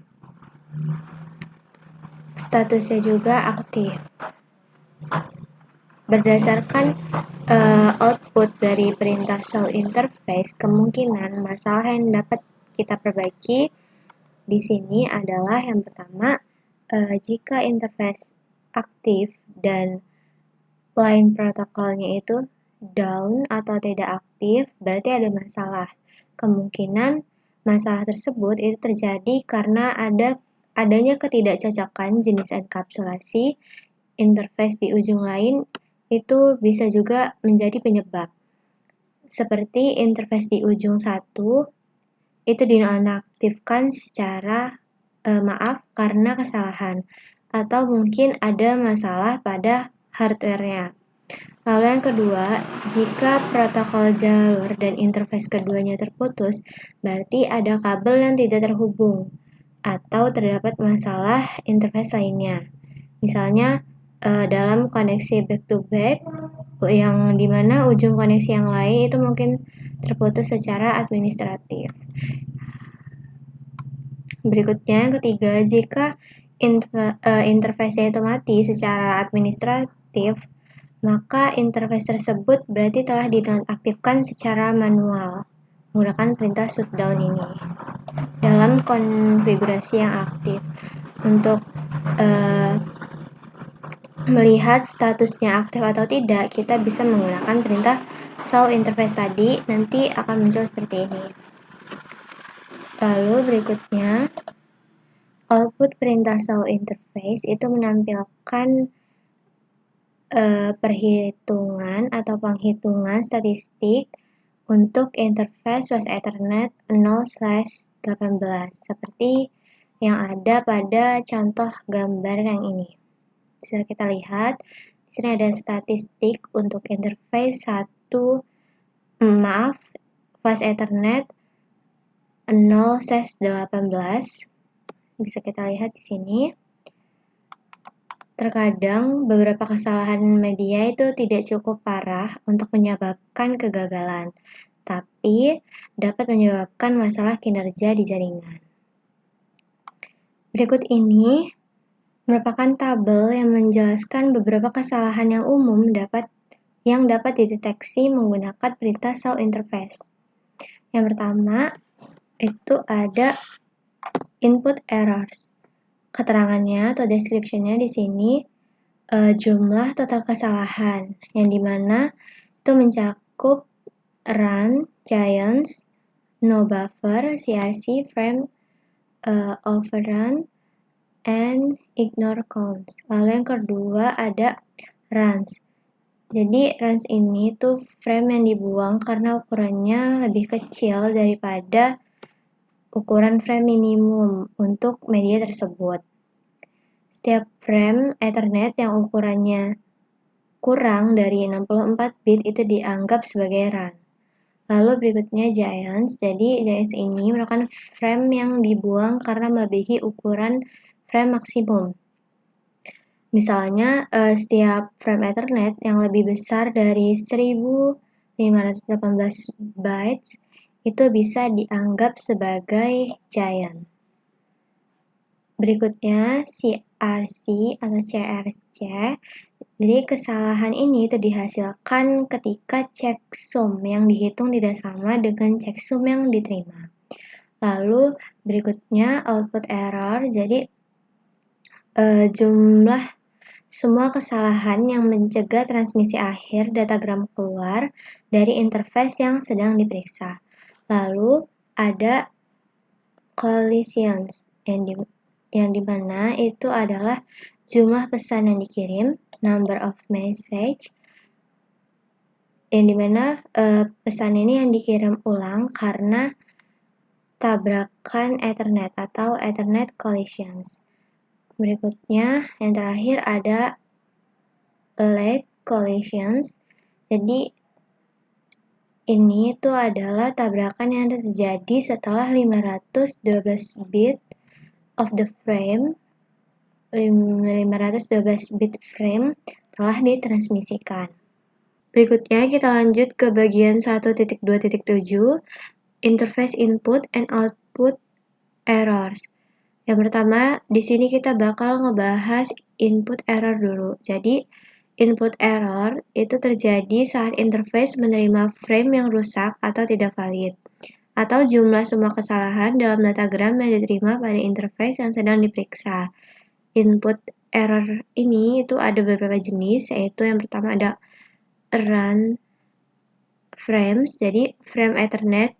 Statusnya juga aktif. Berdasarkan output dari perintah sound interface, kemungkinan masalah yang dapat kita perbaiki di sini adalah yang pertama, jika interface aktif dan line protokolnya itu down atau tidak aktif, berarti ada masalah. Kemungkinan masalah tersebut itu terjadi karena adanya ketidakcocokan jenis enkapsulasi interface di ujung lain itu bisa juga menjadi penyebab. Seperti interface di ujung 1 itu dinonaktifkan secara karena kesalahan, atau mungkin ada masalah pada hardware-nya. Lalu yang kedua, jika protokol jalur dan interface keduanya terputus, berarti ada kabel yang tidak terhubung atau terdapat masalah interface lainnya. Misalnya dalam koneksi back-to-back yang dimana ujung koneksi yang lain itu mungkin terputus secara administratif. Berikutnya yang ketiga, jika interface-nya itu mati secara administratif, maka interface tersebut berarti telah dinonaktifkan secara manual menggunakan perintah shutdown ini dalam konfigurasi yang aktif. Untuk melihat statusnya aktif atau tidak, kita bisa menggunakan perintah show interface tadi, nanti akan muncul seperti ini. Lalu berikutnya, output perintah show interface itu menampilkan perhitungan atau penghitungan statistik untuk interface fast Ethernet 0/18 seperti yang ada pada contoh gambar yang ini. Bisa kita lihat di sini ada statistik untuk interface fast Ethernet 0/18. Bisa kita lihat di sini. Terkadang beberapa kesalahan media itu tidak cukup parah untuk menyebabkan kegagalan, tapi dapat menyebabkan masalah kinerja di jaringan. Berikut ini merupakan tabel yang menjelaskan beberapa kesalahan yang umum yang dapat dideteksi menggunakan perintah show interface. Yang pertama itu ada input errors. Keterangannya atau description-nya di sini jumlah total kesalahan yang dimana itu mencakup run, giants, no buffer, CRC, frame, overrun, and ignore counts. Lalu yang kedua ada runs. Jadi runs ini tuh frame yang dibuang karena ukurannya lebih kecil daripada ukuran frame minimum untuk media tersebut. Setiap frame Ethernet yang ukurannya kurang dari 64 bit itu dianggap sebagai run. Lalu berikutnya giants. Jadi giants ini merupakan frame yang dibuang karena melebihi ukuran frame maksimum. Misalnya setiap frame Ethernet yang lebih besar dari 1518 bytes itu bisa dianggap sebagai giant. Berikutnya CRC atau CRC. Jadi kesalahan ini itu dihasilkan ketika checksum yang dihitung tidak sama dengan checksum yang diterima. Lalu berikutnya output error. Jadi jumlah semua kesalahan yang mencegah transmisi akhir datagram keluar dari interface yang sedang diperiksa. Lalu ada collisions. yang dimana itu adalah jumlah pesan yang dikirim, number of message, yang dimana pesan ini yang dikirim ulang karena tabrakan Ethernet atau Ethernet collisions. Berikutnya, yang terakhir ada lag collisions. Jadi, ini itu adalah tabrakan yang terjadi setelah 512 bit of the frame 512 bit frame telah ditransmisikan. Berikutnya kita lanjut ke bagian 1.2.7, interface input and output errors. Yang pertama, di sini kita bakal ngebahas input error dulu. Jadi, input error itu terjadi saat interface menerima frame yang rusak atau tidak valid, atau jumlah semua kesalahan dalam datagram yang diterima pada interface yang sedang diperiksa. Input error ini itu ada beberapa jenis, yaitu yang pertama ada run frames. Jadi, frame Ethernet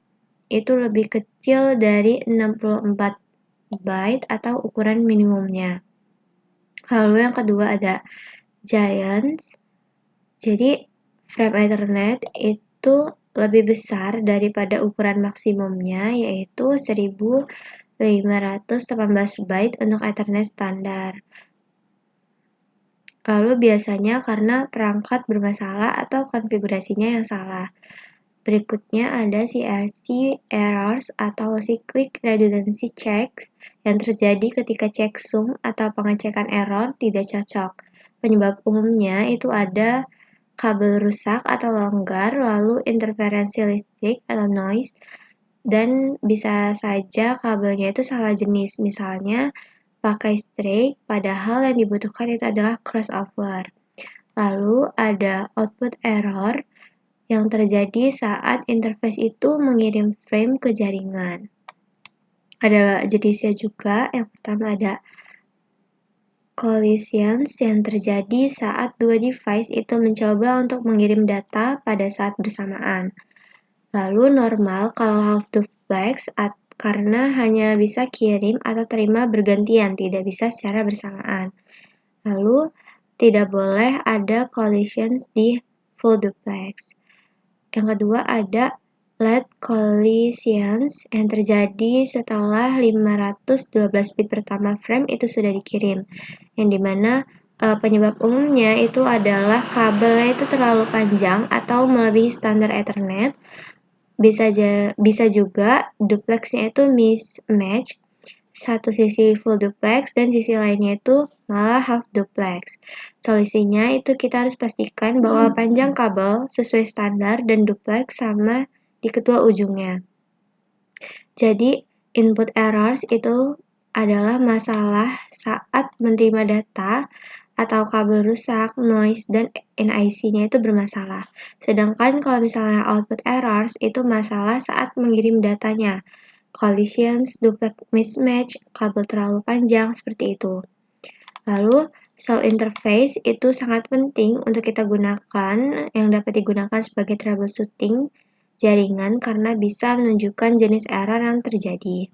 itu lebih kecil dari 64 byte atau ukuran minimumnya. Lalu yang kedua ada giants. Jadi frame Ethernet itu lebih besar daripada ukuran maksimumnya, yaitu 1518 byte untuk Ethernet standar. Lalu biasanya karena perangkat bermasalah atau konfigurasinya yang salah. Berikutnya ada CRC errors atau cyclic redundancy checks yang terjadi ketika checksum atau pengecekan error tidak cocok. Penyebab umumnya itu ada kabel rusak atau longgar, lalu interferensi listrik atau noise, dan bisa saja kabelnya itu salah jenis, misalnya pakai straight, padahal yang dibutuhkan itu adalah crossover. Lalu ada output error yang terjadi saat interface itu mengirim frame ke jaringan. Ada jenisnya juga, yang pertama ada collisions yang terjadi saat dua device itu mencoba untuk mengirim data pada saat bersamaan. Lalu normal kalau half duplex karena hanya bisa kirim atau terima bergantian, tidak bisa secara bersamaan. Lalu tidak boleh ada collisions di full duplex. Yang kedua ada late collisions yang terjadi setelah 512 bit pertama frame itu sudah dikirim, yang dimana penyebab umumnya itu adalah kabelnya itu terlalu panjang atau melebihi standar Ethernet. Bisa juga duplexnya itu mismatch, satu sisi full duplex dan sisi lainnya itu malah half duplex. Solusinya itu kita harus pastikan bahwa panjang kabel sesuai standar dan duplex sama di kedua ujungnya. Jadi input errors itu adalah masalah saat menerima data atau kabel rusak, noise, dan NIC-nya itu bermasalah. Sedangkan kalau misalnya output errors itu masalah saat mengirim datanya. Collisions, duplex mismatch, kabel terlalu panjang, seperti itu. Lalu, show interface itu sangat penting untuk kita gunakan, yang dapat digunakan sebagai troubleshooting jaringan karena bisa menunjukkan jenis error yang terjadi.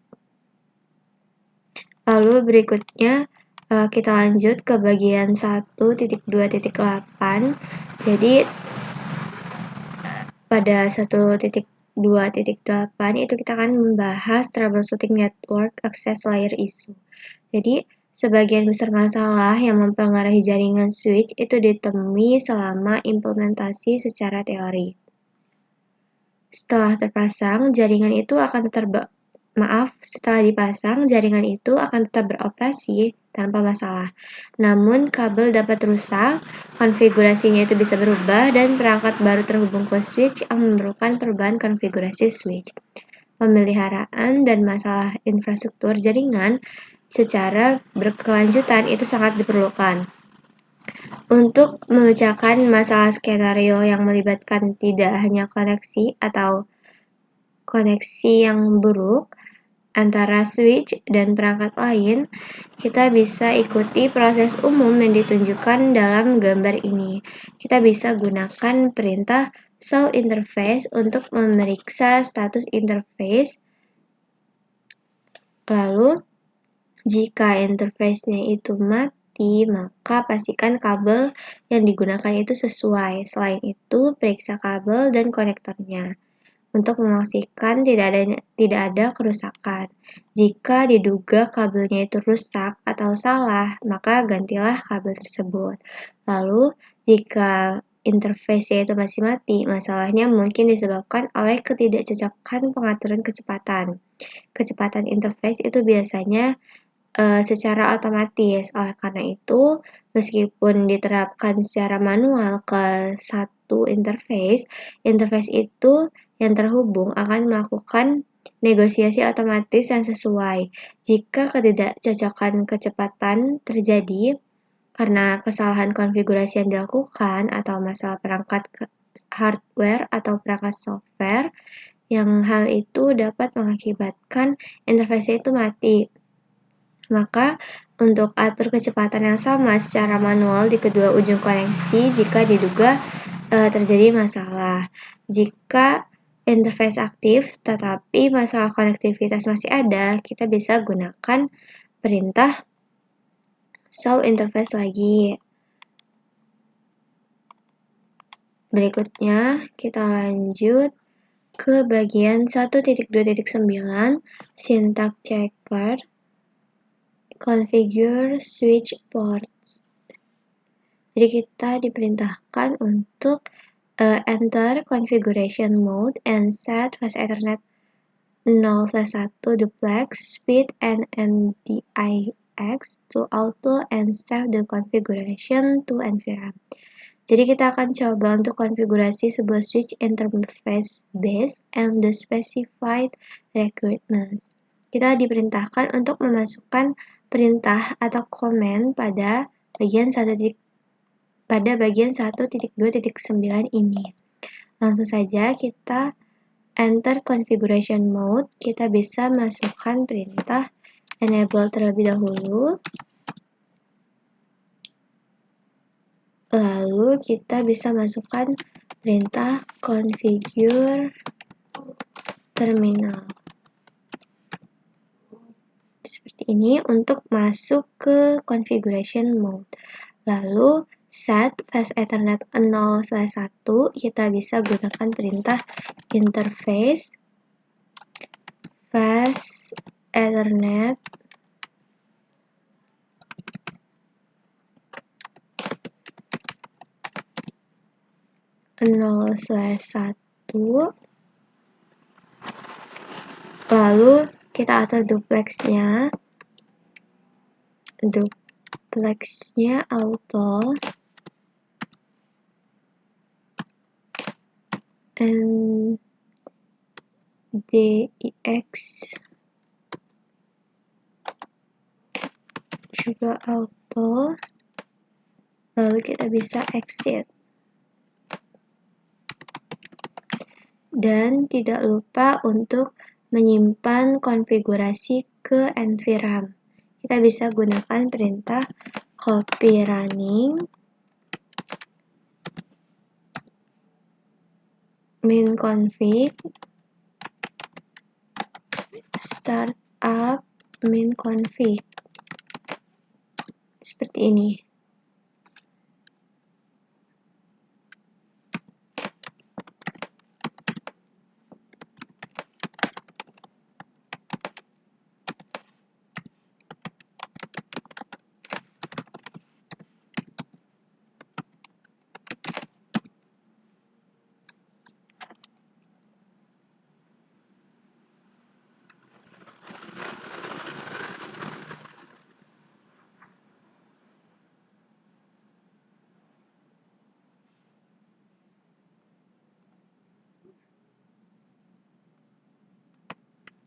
Lalu berikutnya, kita lanjut ke bagian 1.2.8. Jadi, pada 1.2.8 itu kita akan membahas troubleshooting network access layer issue. Jadi, sebagian besar masalah yang mempengaruhi jaringan switch itu ditemui selama implementasi secara teori. Setelah dipasang, jaringan itu akan tetap beroperasi tanpa masalah. Namun, kabel dapat rusak, konfigurasinya itu bisa berubah, dan perangkat baru terhubung ke switch yang memerlukan perubahan konfigurasi switch. Pemeliharaan dan masalah infrastruktur jaringan secara berkelanjutan itu sangat diperlukan. Untuk memecahkan masalah skenario yang melibatkan tidak hanya koneksi atau koneksi yang buruk antara switch dan perangkat lain, kita bisa ikuti proses umum yang ditunjukkan dalam gambar ini. Kita bisa gunakan perintah show interface untuk memeriksa status interface. Lalu, Jika interface-nya itu mati, maka pastikan kabel yang digunakan itu sesuai. Selain itu, periksa kabel dan konektornya untuk memastikan tidak ada kerusakan. Jika diduga kabelnya itu rusak atau salah, maka gantilah kabel tersebut. Lalu, jika interface itu masih mati, masalahnya mungkin disebabkan oleh ketidakcocokan pengaturan kecepatan. Kecepatan interface itu biasanya secara otomatis. Oleh karena itu, meskipun diterapkan secara manual ke satu interface itu yang terhubung akan melakukan negosiasi otomatis yang sesuai. Jika ketidakcocokan kecepatan terjadi karena kesalahan konfigurasi yang dilakukan atau masalah perangkat hardware atau perangkat software, yang hal itu dapat mengakibatkan interface itu mati. Maka, untuk atur kecepatan yang sama secara manual di kedua ujung koneksi jika diduga terjadi masalah. Jika interface aktif tetapi masalah konektivitas masih ada, kita bisa gunakan perintah show interface lagi. Berikutnya, kita lanjut ke bagian 1.2.9 syntax checker configure switch ports. Jadi kita diperintahkan untuk enter configuration mode and set fast Ethernet 0/1 duplex speed and MDIX to auto and save the configuration to NVRAM. Jadi kita akan coba untuk konfigurasi sebuah switch interface based on the specified requirements. Kita diperintahkan untuk memasukkan perintah atau komen pada bagian 1.2.9 ini. Langsung saja kita enter configuration mode, kita bisa masukkan perintah enable terlebih dahulu. Lalu kita bisa masukkan perintah configure terminal. Seperti ini untuk masuk ke configuration mode. Lalu set fast Ethernet 0/1, kita bisa gunakan perintah interface fast Ethernet 0/1. Lalu kita atur duplexnya auto MDIX juga auto, lalu kita bisa exit. Dan tidak lupa untuk menyimpan konfigurasi ke NVRAM. Kita bisa gunakan perintah copy running min config startup min config. Seperti ini.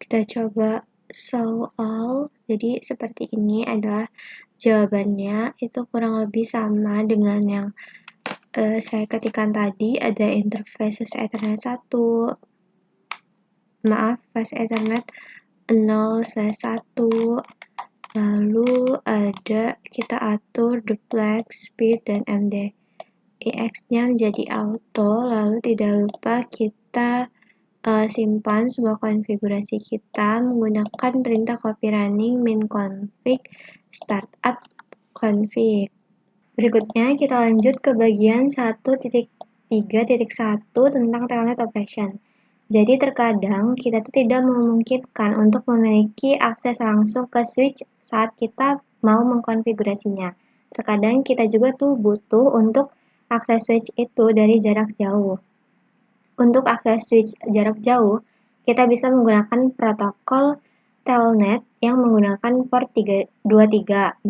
Kita coba solve all. Jadi seperti ini adalah jawabannya. Itu kurang lebih sama dengan yang saya ketikkan tadi. Ada interface fast Ethernet 1. Maaf, fast Ethernet 0/1. Lalu ada kita atur duplex, speed, dan MDIX-nya menjadi auto. Lalu tidak lupa kita simpan semua konfigurasi kita menggunakan perintah copy running min-config startup config. Berikutnya kita lanjut ke bagian 1.3.1 tentang telnet operation. Jadi terkadang kita tuh tidak memungkinkan untuk memiliki akses langsung ke switch saat kita mau mengkonfigurasinya. Terkadang kita juga tuh butuh untuk akses switch itu dari jarak jauh. Untuk akses switch jarak jauh, kita bisa menggunakan protokol telnet yang menggunakan port 23.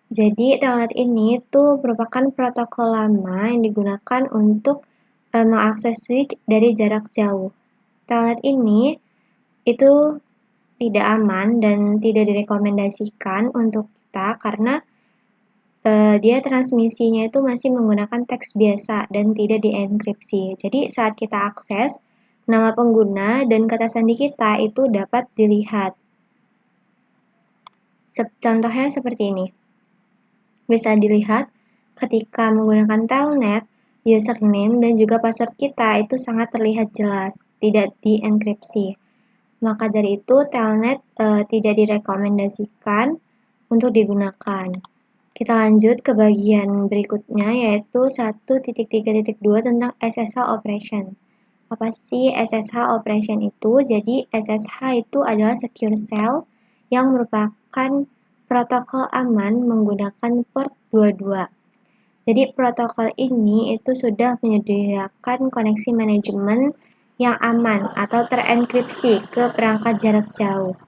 Jadi telnet ini tuh merupakan protokol lama yang digunakan untuk mengakses switch dari jarak jauh. Telnet ini itu tidak aman dan tidak direkomendasikan untuk kita karena dia transmisinya itu masih menggunakan teks biasa dan tidak dienkripsi. Jadi saat kita akses, nama pengguna dan kata sandi kita itu dapat dilihat. Contohnya seperti ini. Bisa dilihat ketika menggunakan telnet, username dan juga password kita itu sangat terlihat jelas, tidak dienkripsi. Maka dari itu telnet tidak direkomendasikan untuk digunakan. Kita lanjut ke bagian berikutnya yaitu 1.3.2 tentang SSH operation. Apa sih SSH operation itu? Jadi SSH itu adalah secure shell yang merupakan protokol aman menggunakan port 22. Jadi protokol ini itu sudah menyediakan koneksi manajemen yang aman atau terenkripsi ke perangkat jarak jauh.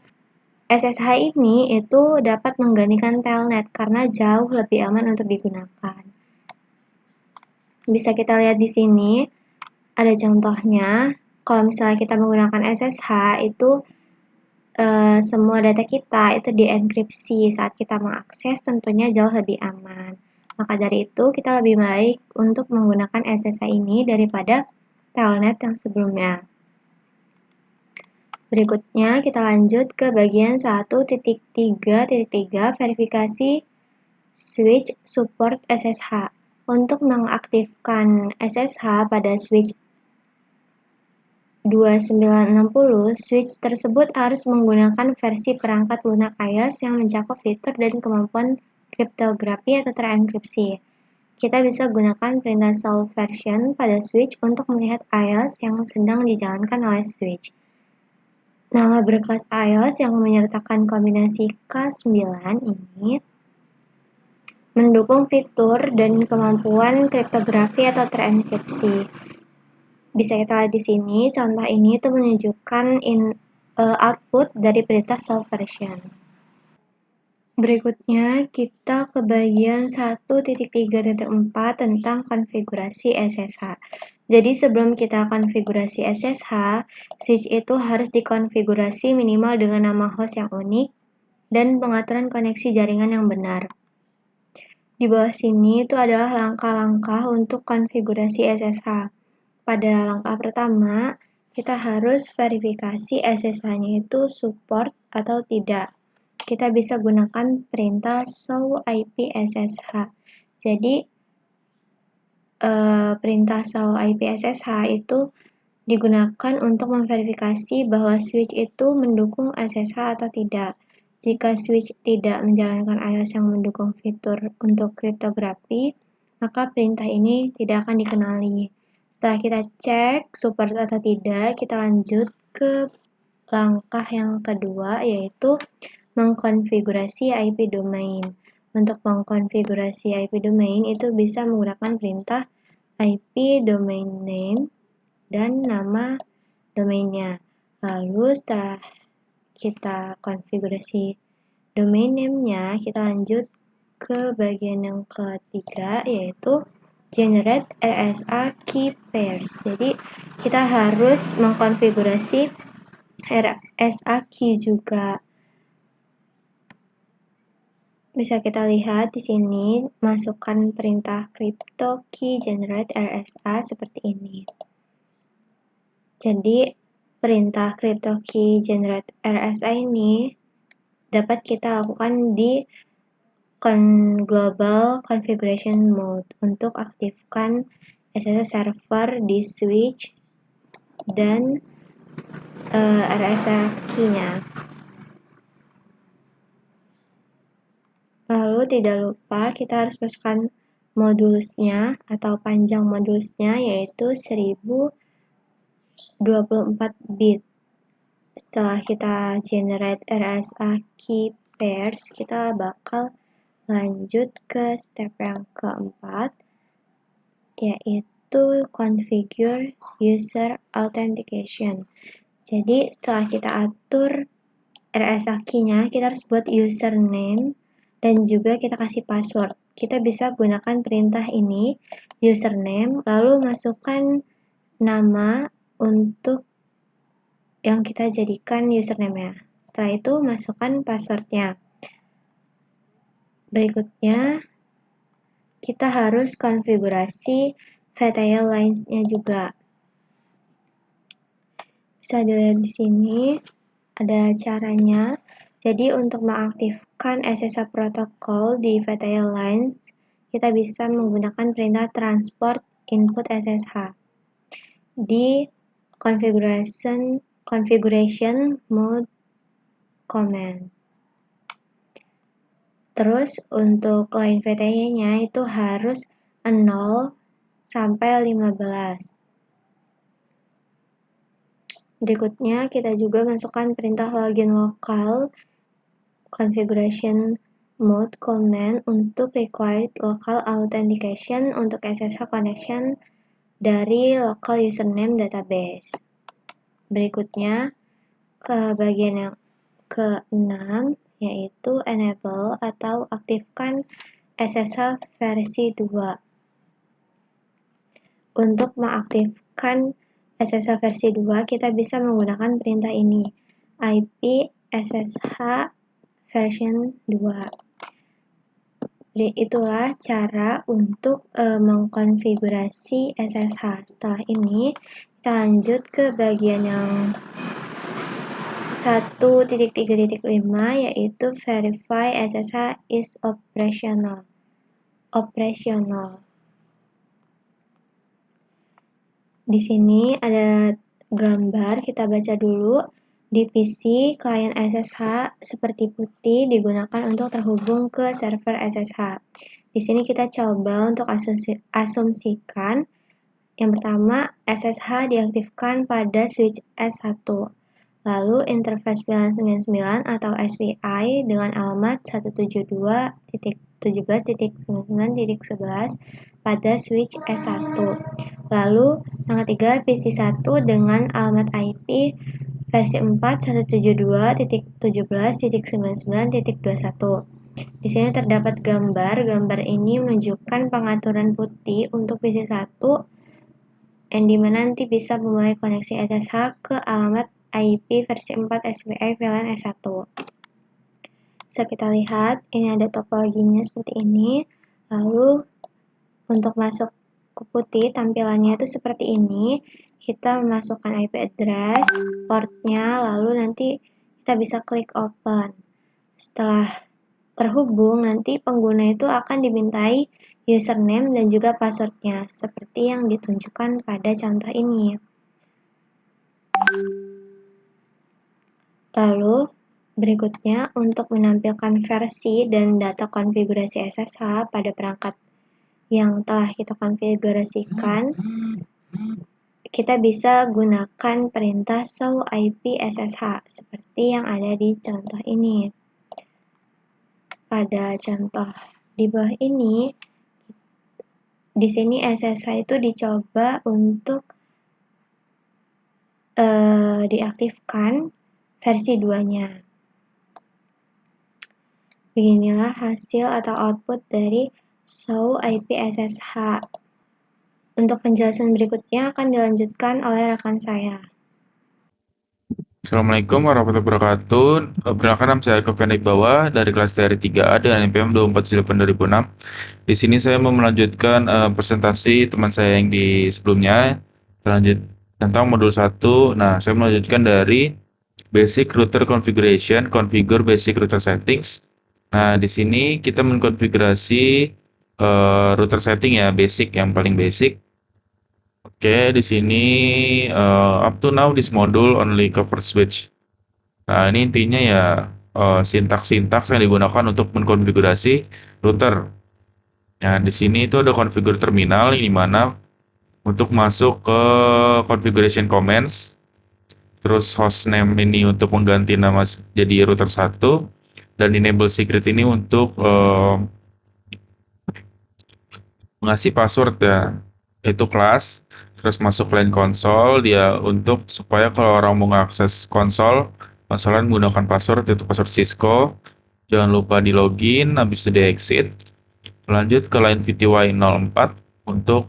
SSH ini itu dapat menggantikan telnet karena jauh lebih aman untuk digunakan. Bisa kita lihat di sini, ada contohnya. Kalau misalnya kita menggunakan SSH, itu semua data kita itu dienkripsi saat kita mengakses tentunya jauh lebih aman. Maka dari itu, kita lebih baik untuk menggunakan SSH ini daripada telnet yang sebelumnya. Berikutnya kita lanjut ke bagian 1.3.3 verifikasi switch support SSH. Untuk mengaktifkan SSH pada switch 2960, switch tersebut harus menggunakan versi perangkat lunak iOS yang mencakup fitur dan kemampuan kriptografi atau terenkripsi. Kita bisa gunakan perintah solve version pada switch untuk melihat iOS yang sedang dijalankan oleh switch. Nama berkas iOS yang menyertakan kombinasi K9 ini mendukung fitur dan kemampuan kriptografi atau terenkripsi. Bisa kita lihat di sini, contoh ini itu menunjukkan output dari perintah solve version. Berikutnya kita ke bagian 1.3.4 tentang konfigurasi SSH. Jadi sebelum kita konfigurasi SSH, switch itu harus dikonfigurasi minimal dengan nama host yang unik dan pengaturan koneksi jaringan yang benar. Di bawah sini itu adalah langkah-langkah untuk konfigurasi SSH. Pada langkah pertama, kita harus verifikasi SSH-nya itu support atau tidak. Kita bisa gunakan perintah show IP SSH. Jadi perintah show IP SSH itu digunakan untuk memverifikasi bahwa switch itu mendukung SSH atau tidak. Jika switch tidak menjalankan iOS yang mendukung fitur untuk kriptografi, maka perintah ini tidak akan dikenali. Setelah kita cek support atau tidak, kita lanjut ke langkah yang kedua, yaitu mengkonfigurasi IP domain. Untuk mengkonfigurasi IP domain itu bisa menggunakan perintah IP domain name dan nama domainnya. Lalu setelah kita konfigurasi domain name-nya, kita lanjut ke bagian yang ketiga, yaitu generate RSA key pairs. Jadi kita harus mengkonfigurasi RSA key juga. Bisa kita lihat di sini, masukkan perintah crypto key generate RSA seperti ini. Jadi, perintah crypto key generate RSA ini dapat kita lakukan di global configuration mode untuk aktifkan SSH server di switch dan RSA key-nya. Lalu tidak lupa kita harus masukkan modulsnya atau panjang modulsnya, yaitu 1024 bit. Setelah kita generate RSA key pairs, kita bakal lanjut ke step yang keempat, yaitu configure user authentication. Jadi setelah kita atur RSA key-nya, kita harus buat username dan juga kita kasih password. Kita bisa gunakan perintah ini, username, lalu masukkan nama untuk yang kita jadikan username-nya. Setelah itu masukkan password-nya. Berikutnya, kita harus konfigurasi VTL lines-nya juga. Bisa dilihat di sini, ada caranya. Jadi untuk mengaktifkan SSH protokol di VTL lines, kita bisa menggunakan perintah transport input SSH di configuration mode command. Terus untuk line VTY-nya itu harus 0 sampai 15. Berikutnya kita juga masukkan perintah login lokal configuration mode command untuk required local authentication untuk SSH connection dari local username database. Berikutnya ke bagian yang ke-6, yaitu enable atau aktifkan SSH versi 2. Untuk mengaktifkan SSH versi 2, kita bisa menggunakan perintah ini, IP SSH version 2. Itulah cara untuk mengkonfigurasi SSH. Setelah ini, kita lanjut ke bagian yang 1.3.5, yaitu verify SSH is operational. Di sini ada gambar, kita baca dulu. Di PC, klien SSH seperti putih digunakan untuk terhubung ke server SSH. Di sini kita coba untuk asumsikan. Yang pertama, SSH diaktifkan pada switch S1. Lalu interface VLAN 99 atau SVI dengan alamat 172.17.99.11 pada switch S1. Lalu yang ketiga, PC1 dengan alamat IP versi 4 172.17.99.21. Di sini terdapat gambar. Gambar ini menunjukkan pengaturan putih untuk PC1 yang dimana nanti bisa memulai koneksi SSH ke alamat IP versi 4 SVI VLAN S1. Bisa kita lihat, ini ada topologinya seperti ini. Lalu untuk masuk ke putih, tampilannya itu seperti ini. Kita memasukkan IP address, portnya, lalu nanti kita bisa klik open. Setelah terhubung, nanti pengguna itu akan dimintai username dan juga passwordnya, seperti yang ditunjukkan pada contoh ini. Lalu, berikutnya untuk menampilkan versi dan data konfigurasi SSH pada perangkat yang telah kita konfigurasikan, kita bisa gunakan perintah show IP SSH seperti yang ada di contoh ini. Pada contoh di bawah ini, di sini SSH itu dicoba untuk diaktifkan versi 2-nya. Beginilah hasil atau output dari show IP SSH. Untuk penjelasan berikutnya akan dilanjutkan oleh rekan saya. Assalamualaikum warahmatullahi wabarakatuh. Perkenalkan, nama saya Alkofian Iqbal dari kelas TRI 3A dengan NPM 247/2006. Di sini saya mau melanjutkan presentasi teman saya yang di sebelumnya, lanjut tentang modul 1. Nah, saya melanjutkan dari basic router configuration, configure basic router settings. Nah, di sini kita mengkonfigurasi router setting ya, basic, yang paling basic. Oke, di sini up to now this module only cover switch. Nah, ini intinya ya sintaks-sintaks yang digunakan untuk mengkonfigurasi router. Nah, di sini itu ada configure terminal yang dimana untuk masuk ke configuration commands, terus hostname ini untuk mengganti nama jadi router 1, dan enable secret ini untuk ngasih password ya, itu kelas, terus masuk line konsol dia untuk supaya kalau orang mau mengakses konsolnya menggunakan password yaitu password Cisco. Jangan lupa di login, habis itu di exit. Lanjut ke line VTY 04 untuk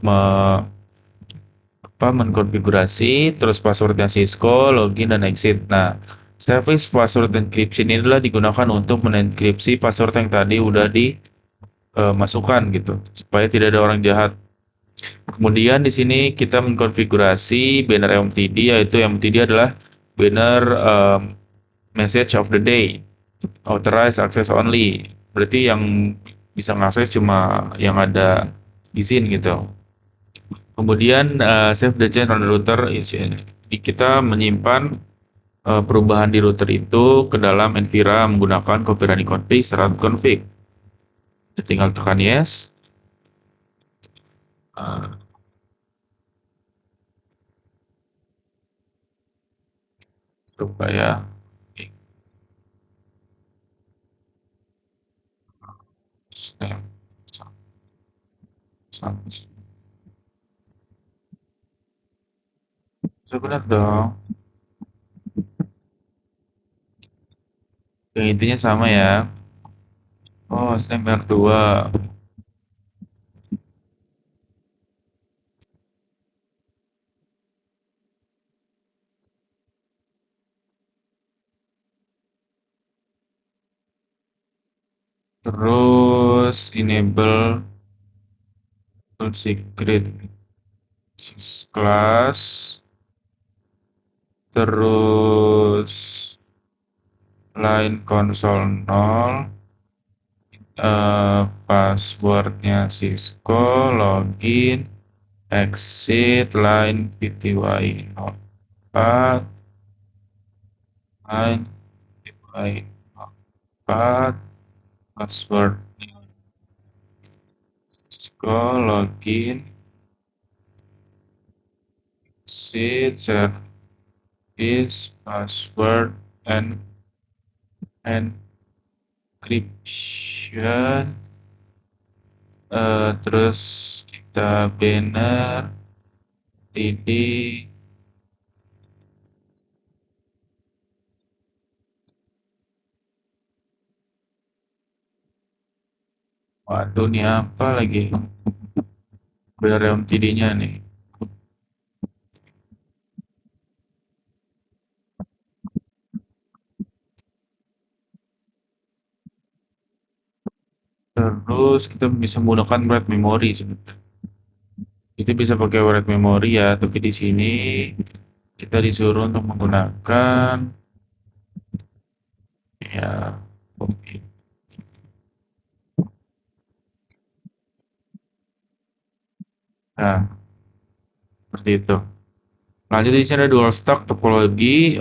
mengkonfigurasi, terus passwordnya Cisco, login dan exit. Nah, service password encryption ini adalah digunakan untuk menenkripsi password yang tadi udah dimasukkan gitu, supaya tidak ada orang jahat. Kemudian di sini kita mengkonfigurasi banner MTD, yaitu MTD adalah banner message of the day, authorized access only. Berarti yang bisa ngakses cuma yang ada izin gitu. Kemudian save the change on the router, kita menyimpan perubahan di router itu ke dalam Envira menggunakan copy running config serta config. Tinggal tekan yes. Supaya benar dong. Yang intinya sama ya. Oh, snap R2. Terus enable secret class. Terus line console 0. Passwordnya Cisco, login, exit, line VTY 04, line VTY 04, password Cisco, login, exit, service, password, and encryption. Terus kita banner td waduh nih apa lagi banner MTD nya nih. Terus kita bisa menggunakan write memory sebenarnya. Itu bisa pakai write memory ya, tapi di sini kita disuruh untuk menggunakan ya oke. Nah, seperti itu. Lanjut di sini ada dual stack topologi.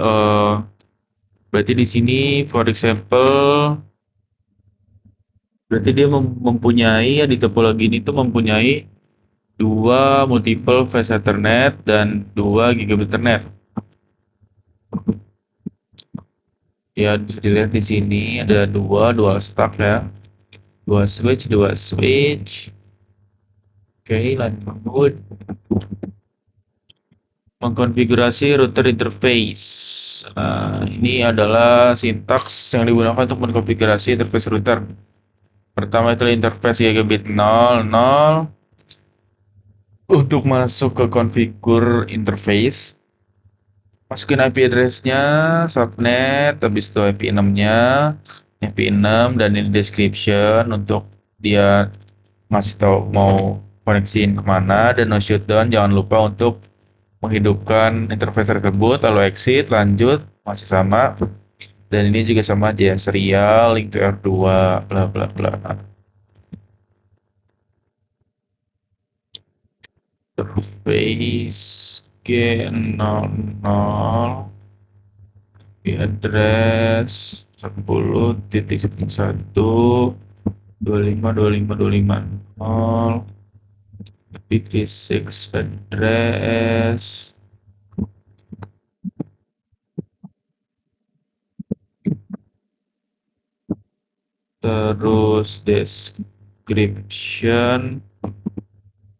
Berarti di sini, for example, berarti dia mempunyai ya di topologi ini tuh mempunyai dua multiple phase Ethernet dan 2 gigabit Ethernet. Ya bisa dilihat di sini ada dual stack ya, dua switch. Oke, lanjut mengkonfigurasi router interface. Nah, ini adalah sintaks yang digunakan untuk mengkonfigurasi interface router. Pertama itu interface gigabit 00. Untuk masuk ke configure interface, masukin IP address-nya, subnet, habis itu IP 6-nya, IP 6 dan ini description untuk dia ngasih tahu mau koneksiin kemana, dan no shutdown jangan lupa untuk menghidupkan interface tersebut. Lalu exit, lanjut, masih sama, dan ini juga sama aja, serial, link to R2, bla bla bla. interface G00 di address 10.1.25.25.0 IPv6 address terus description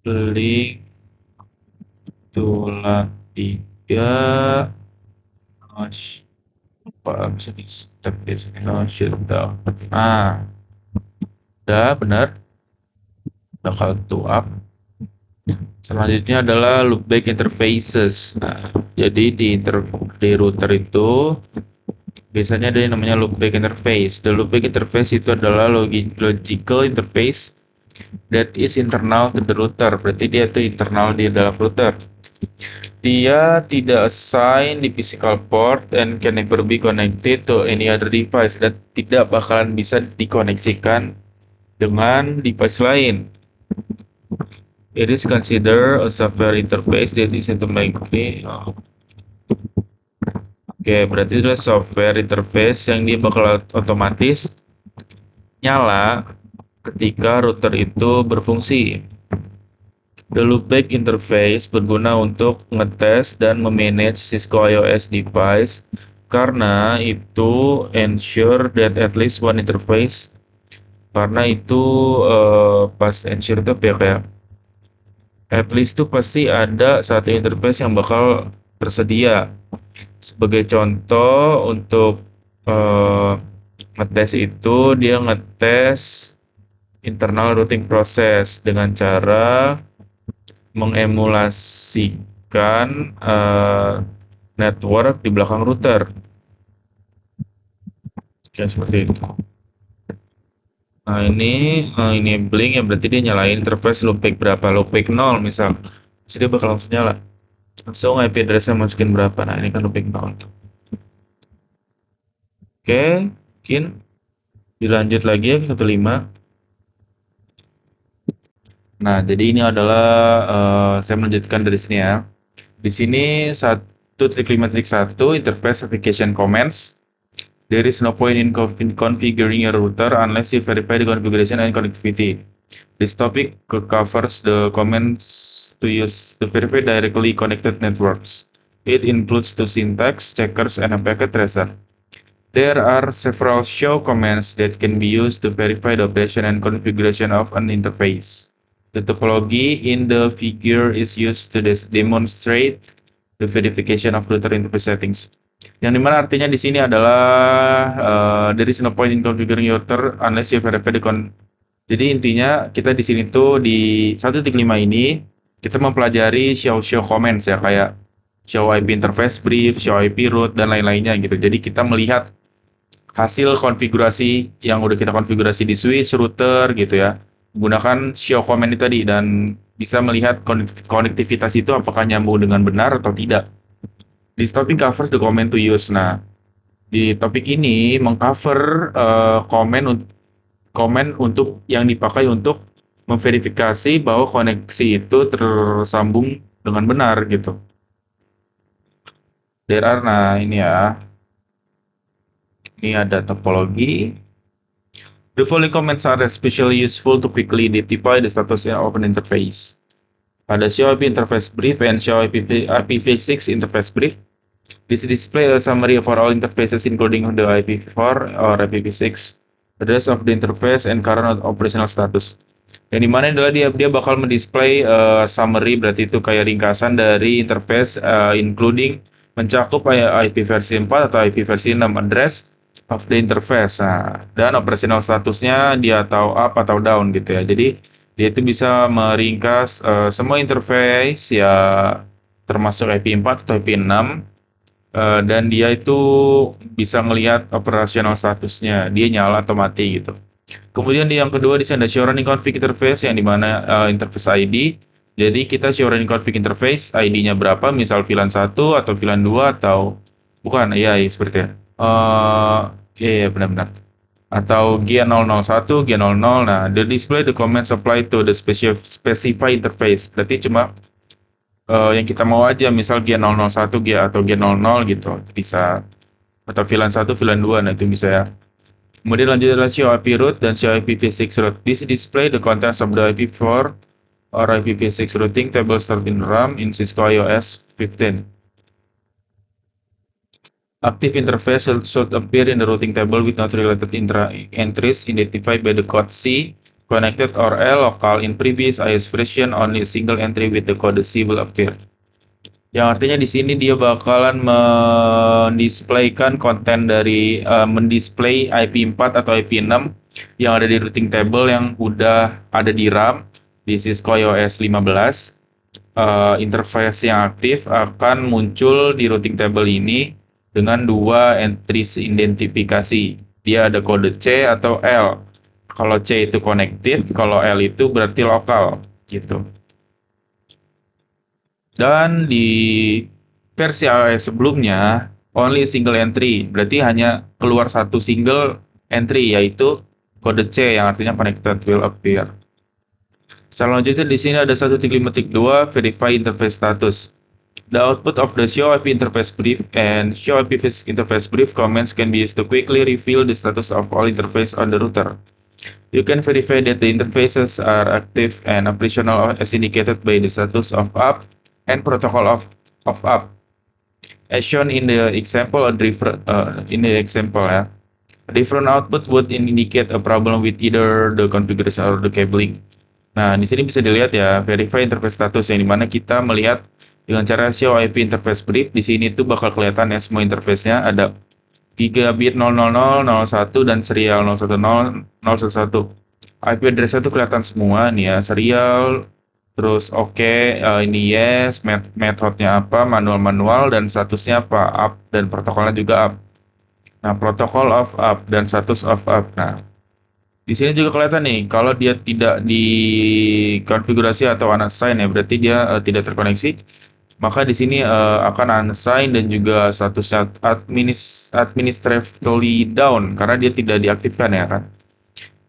link tulang 3 apa bisa di step di sini shutdown. Udah benar, bakal to up. Selanjutnya adalah loopback interfaces. Nah, jadi di router itu biasanya ada yang namanya loopback interface. The loopback interface itu adalah logical interface that is internal to the router. Berarti dia itu internal di dalam router. Dia tidak assign di physical port and can never be connected to any other device, dan tidak bakalan bisa dikoneksikan dengan device lain. It is considered a software interface that is automatically berarti itu software interface yang dia bakal otomatis nyala ketika router itu berfungsi. The loopback interface berguna untuk ngetes dan memanage Cisco IOS device karena itu ensure that at least one interface. Karena itu pas ensure itu kayak at least tuh pasti ada satu interface yang bakal tersedia. Sebagai contoh untuk ngetes itu, dia ngetes internal routing process dengan cara mengemulasikan network di belakang router. Kayak seperti itu. Nah, ini enabling ya, berarti dia nyalain interface loopback berapa, loopback 0 misal. Jadi dia bakal langsung nyala. Langsung IP address-nya masukin berapa. Nah, ini kan loopback 0. Oke, mungkin dilanjut lagi ya ke 15. Nah, jadi ini adalah saya melanjutkan dari sini ya. Di sini 1.5.1 interface application commands. There is no point in configuring your router unless you verify the configuration and connectivity. This topic covers the commands to use to verify directly connected networks. It includes the syntax, checkers, and a packet tracer. There are several show commands that can be used to verify the operation and configuration of an interface. The topology in the figure is used to demonstrate the verification of router interface settings. Yang dimana artinya di sini adalah there is no point in configuring your router unless you verify the Jadi intinya kita di sini tuh di 1.5 ini kita mempelajari show commands ya, kayak show IP interface brief, show IP root, dan lain-lainnya gitu. Jadi kita melihat hasil konfigurasi yang udah kita konfigurasi di switch, router gitu ya, menggunakan show command itu tadi, dan bisa melihat konektivitas itu apakah nyambung dengan benar atau tidak. This topic covers the command to use. Nah, di topik ini mengcover komen untuk yang dipakai untuk memverifikasi bahwa koneksi itu tersambung dengan benar gitu. Nah ini ya. Ini ada topologi. The following comments are especially useful to quickly identify the status of an interface. Ada show IP interface brief and show IPv6 interface brief. This display a summary of all interfaces including the IPv4 or IPv6, address of the interface, and current operational status. Yang dimana adalah dia bakal mendisplay summary, berarti itu kayak ringkasan dari interface including mencakup IP versi 4 atau IP versi 6, address of the interface. Nah, dan operational statusnya dia atau up atau down gitu ya. Jadi dia itu bisa meringkas semua interface ya, termasuk IP 4 atau IP 6. Dan dia itu bisa melihat operational statusnya, dia nyala atau mati gitu. Kemudian yang kedua di sini ada show running config interface, yang dimana interface ID. Jadi kita show running config interface, ID-nya berapa, misal VLAN 1 atau VLAN 2 atau bukan, iya seperti ya. Iya benar-benar. Atau G001, G00. Nah, the display the commands apply to the specified interface. Berarti cuma yang kita mau aja, misal G001 atau G00 gitu, bisa, atau VLAN 1, VLAN 2, nah itu bisa ya. Kemudian lanjut adalah show IP root dan show IPv6 root. This display the contents of the IP4 or IPv6 routing table stored in RAM in Cisco IOS 15. Active interface should appear in the routing table with not related entries identified by the code C, connected or L local. In previous iOS version, only a single entry with the code C will appear. Yang artinya di sini dia bakalan mendisplaykan konten dari mendisplay IP4 atau IP6 yang ada di routing table yang udah ada di RAM di Cisco iOS 15. Interface yang aktif akan muncul di routing table ini dengan dua entries identifikasi. Dia ada kode C atau L. Kalau C itu connected, kalau L itu berarti lokal gitu. Dan di versi iOS sebelumnya, only single entry, berarti hanya keluar satu single entry, yaitu kode C yang artinya connected will appear. Selanjutnya di sini ada 1.5.2 verify interface status. The output of the show IP interface brief and show IP interface brief commands can be used to quickly reveal the status of all interface on the router. You can verify that the interfaces are active and operational as indicated by the status of up and protocol of up. As shown in the example, a different output would indicate a problem with either the configuration or the cabling. Nah, di sini bisa dilihat ya, verify interface status yang dimana kita melihat dengan cara show IP interface brief. Di sini tuh bakal kelihatan ya semua interface-nya, ada gigabit 000, 01 dan serial 010, 011. IP address-nya tuh kelihatan semua nih ya, serial, terus ini yes, methodnya apa, manual dan statusnya apa, up, dan protokolnya juga up. Nah, protocol of up dan status of up. Nah, di sini juga kelihatan nih, kalau dia tidak dikonfigurasi atau unassign ya, berarti dia tidak terkoneksi. Maka di sini akan unassign dan juga statusnya administratively down karena dia tidak diaktifkan ya kan.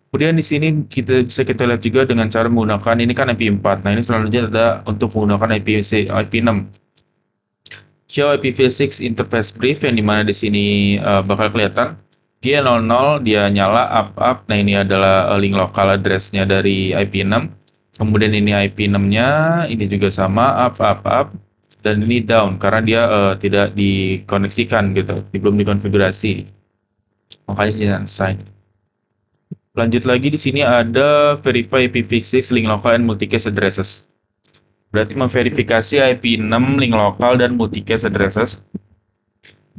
Kemudian di sini bisa kita lihat juga dengan cara menggunakan ini kan IP4. Nah, ini selanjutnya ada untuk menggunakan IP6. Show IPv6 interface brief yang dimana di sini bakal kelihatan G00 dia nyala up. Nah, ini adalah link lokal address-nya dari IP6. Kemudian ini IP6-nya ini juga sama up. Dan ini down karena dia tidak dikoneksikan gitu, belum dikonfigurasi. Makanya dia unassign. Lanjut lagi di sini ada verify IPv6 link local and multicast addresses. Berarti memverifikasi IP6 link lokal dan multicast addresses.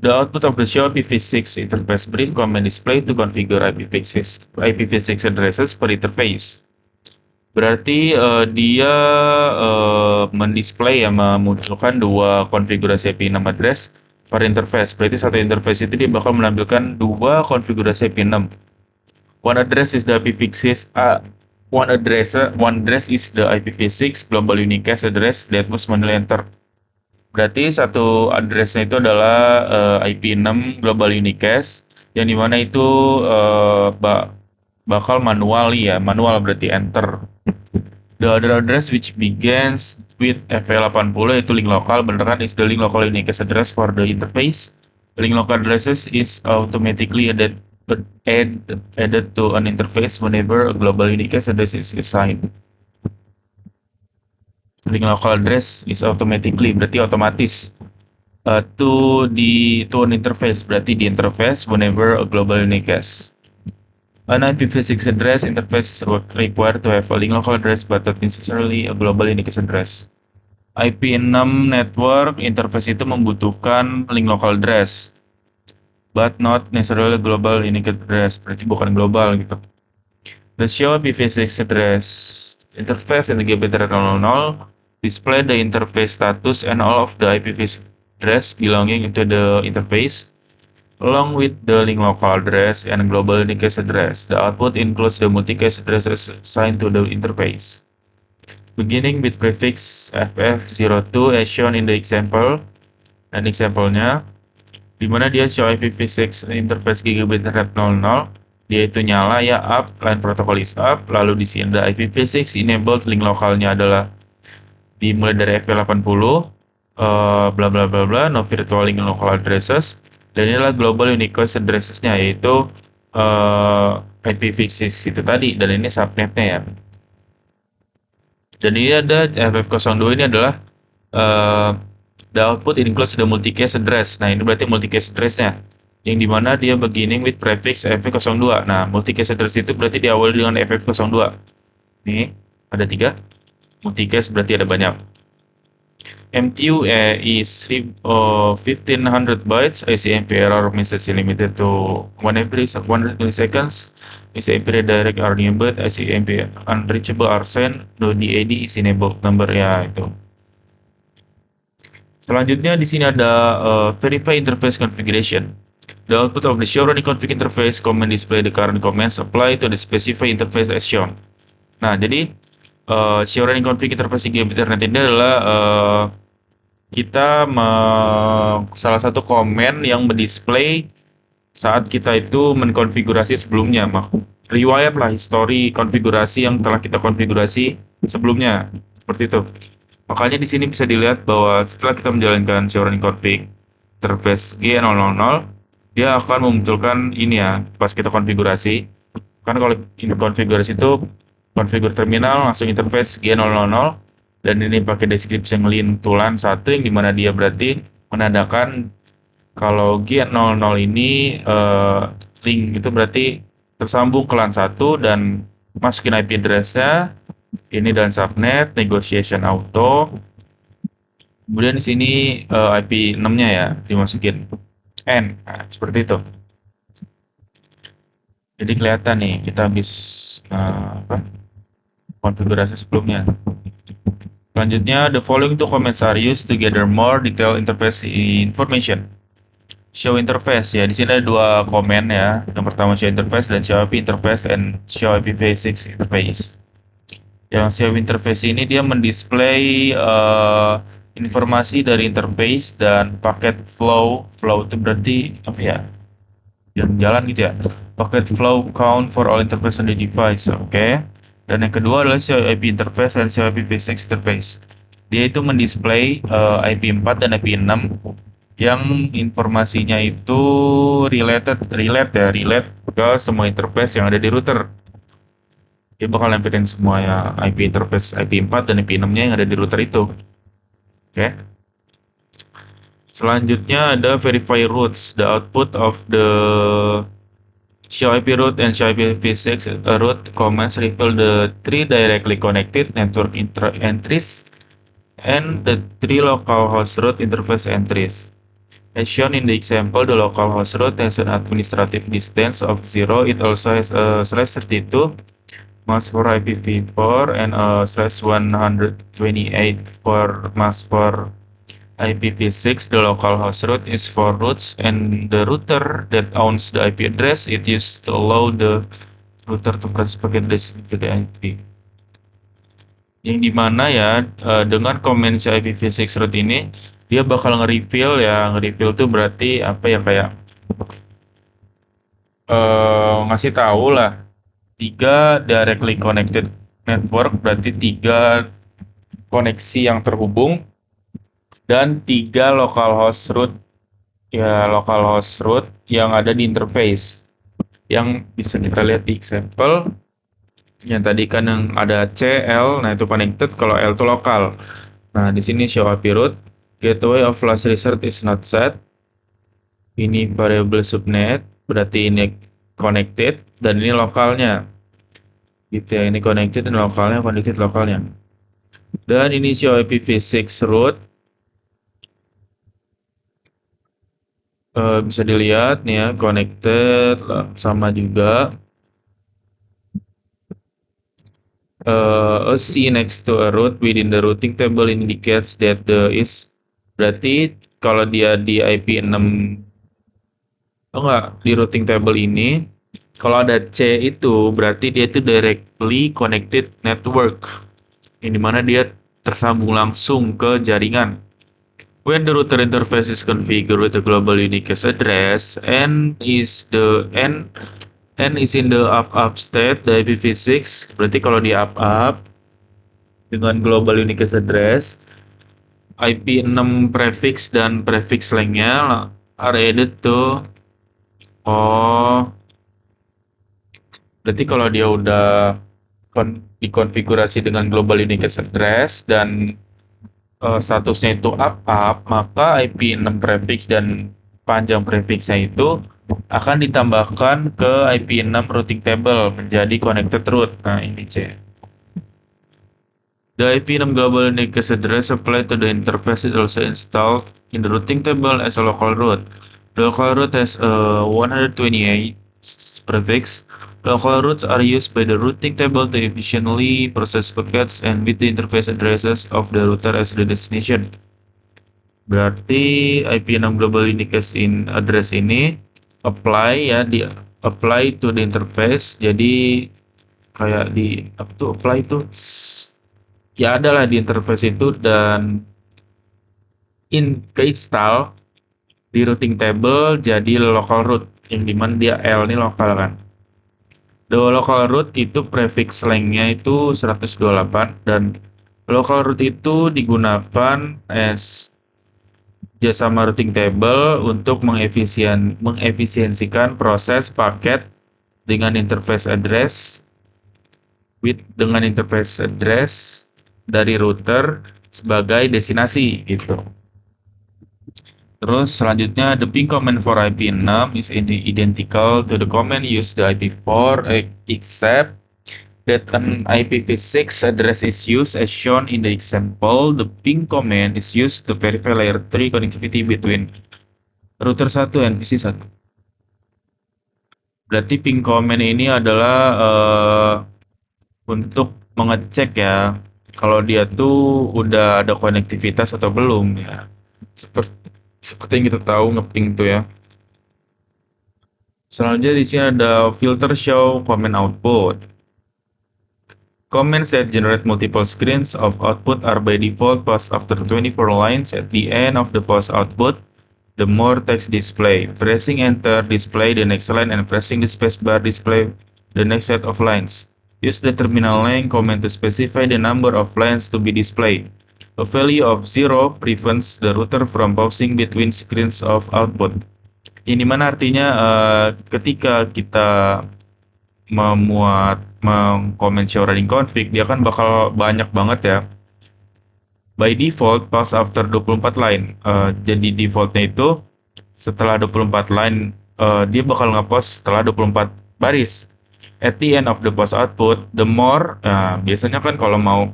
The output of the show IPv6 interface brief command display to configure IPv6 addresses per interface. Berarti dia mendisplay memunculkan dua konfigurasi IP6 address per interface. Berarti satu interface itu dia bakal menampilkan dua konfigurasi IP6. One address is the IPv6 global unicast address that was manually entered. Berarti satu addressnya itu adalah IP6 global unicast yang dimana itu bakal manual berarti enter. The other address which begins with FL80 yaitu link lokal beneran is the link local unicast address for the interface. Link local addresses is automatically added to an interface whenever a global unicast address is assigned. Link local address is automatically berarti otomatis to an interface berarti di interface whenever a global unicast. An IPv6 address interface is required to have a link local address but not necessarily a global unicast address. IP6 network interface itu membutuhkan link local address but not necessarily global unicast address, berarti bukan global gitu. The show IPv6 address interface in the gigabit 000 display the interface status and all of the IPv6 address belonging into the interface along with the link local address and global unicast address. The output includes the multicast addresses assigned to the interface. Beginning with prefix FF02 as shown in the example, dan example-nya di mana dia show IPv6 interface gigabit 000, dia itu nyala ya up, line protocol is up, lalu di sini ada IPv6 enabled, link lokalnya adalah dimulai dari IP80, bla bla bla bla, no virtual link local addresses, dan inilah global unique addresses-nya, yaitu IPv6 itu tadi, dan ini subnetnya ya. Dan ini ada FF02 ini adalah the output includes the multicast address. Nah, ini berarti multicast address-nya, yang dimana dia beginning with prefix FF02. Nah, multicast address itu berarti diawali dengan FF02. Nih, ada 3. Multicast berarti ada banyak. MTU is 1500 bytes. ICMP error message limited to 1 every 100 milliseconds. ICMP redirect are enabled. ICMP unreachable are sent. No DAD is enabled. Number ya itu. Selanjutnya di sini ada verify interface configuration. The output of the show running config interface command display the current commands apply to the specified interface as shown. Nah, jadi show running config interface di Gigabit Ethernet ini adalah kita salah satu komen yang mendisplay saat kita itu menkonfigurasi sebelumnya. Riwayat lah histori konfigurasi yang telah kita konfigurasi sebelumnya, seperti itu. Makanya di sini bisa dilihat bahwa setelah kita menjalankan show running config interface G000, dia akan memunculkan ini ya pas kita konfigurasi. Kan kalau ini konfigurasi itu konfigur terminal langsung interface G000, dan ini pakai deskripsi yang lintulan 1, yang dimana dia berarti menandakan kalau G00 ini link itu berarti tersambung ke LAN 1 dan masukin IP address-nya ini dan subnet negotiation auto. Kemudian di sini IP 6-nya ya dimasukin N. Nah, seperti itu. Jadi kelihatan nih kita habis konfigurasi sebelumnya. Selanjutnya, the following two commands are used to gather more detailed interface information. Show interface ya, di sini ada 2 komen ya. Yang pertama show interface dan show IP interface and show IPv6 interface. Yang show interface ini dia mendisplay informasi dari interface dan paket flow. Flow itu berarti apa ya? Jalan gitu ya. Packet flow count for all interface on the device. Oke. Dan yang kedua adalah show IP interface dan show IPv6 interface. Dia itu mendisplay IP4 dan IP6 yang informasinya itu relate ke semua interface yang ada di router. Dia bakal lempirin semua ya IP interface IP4 dan IP6-nya yang ada di router itu. Oke. Selanjutnya ada verify routes. The output of the show IP route and show IPv6 route commands reveal the 3 directly connected network entries and the 3 localhost route interface entries. As shown in the example, the localhost route has an administrative distance of 0. It also has a /32 mask for IPv4 and a /128 for mask for IPv6. The localhost route is for routes, and the router that owns the IP address it used to allow the router to process packet address to the IP. Yang dimana ya dengan komen si IPv6 route ini dia bakal nge-reveal tuh berarti apa ya, kayak ngasih tahu lah 3 directly connected network, berarti 3 koneksi yang terhubung, dan 3 localhost route yang ada di interface, yang bisa kita lihat di example yang tadi kan yang ada CL, nah itu connected, kalau L itu lokal. Nah di sini show IP route, gateway of last resort is not set, ini variable subnet, berarti ini connected dan ini lokalnya gitu ya, ini connected dan lokalnya dan ini show IPv6 route. Bisa dilihat nih ya, connected sama juga a C next to a route within the routing table indicates that the is, berarti kalau dia di IP 6 di routing table ini, kalau ada C itu berarti dia itu directly connected network, yang dimana dia tersambung langsung ke jaringan. When the router interface is configured with the global unique address N is in the up state, the IPv6, berarti kalau di up dengan global unique address, IP6 prefix dan prefix lengnya are added to. Oh, berarti kalau dia udah dikonfigurasi dengan global unique address dan statusnya itu up, maka IP6 prefix dan panjang prefixnya itu akan ditambahkan ke IP6 routing table menjadi connected root. Nah, ini C. The IP6 global unique address applied to the interface is also installed in the routing table as a local root. The local root has a 128 prefix. Local roots are used by the routing table to efficiently process packets and with the interface addresses of the router as the destination. Berarti IP6 global unique address ini apply to the interface. Jadi kayak di apa tuh apply itu ya adalah di interface itu dan keinstall di routing table jadi local root yang dimana dia L ini lokal kan. The local root itu prefix lengthnya itu 128 dan local root itu digunakan as jasa routing table untuk mengefisiensikan proses paket dengan interface address dari router sebagai destinasi gitu. Terus selanjutnya the ping command for IP6 is identical to the command used the IP4 except that an IPv6 address is used as shown in the example. The ping command is used to verify layer 3 connectivity between router 1 and PC 1. Berarti ping command ini adalah untuk mengecek ya kalau dia tuh udah ada konektivitas atau belum ya. Seperti yang kita tahu ngeping tuh ya. Selanjutnya di sini ada filter show command output. Commands that generate multiple screens of output are by default passed after 24 lines at the end of the post output. The more text display. Pressing enter display the next line and pressing the spacebar display the next set of lines. Use the terminal line command to specify the number of lines to be displayed. A value of 0 prevents the router from pausing between screens of output. Ini mana artinya ketika kita mengcomment show running config, dia kan bakal banyak banget ya. By default, pass after 24 line. Jadi defaultnya itu setelah 24 line, dia bakal ngepost setelah 24 baris. At the end of the post output, the more, biasanya kan kalau mau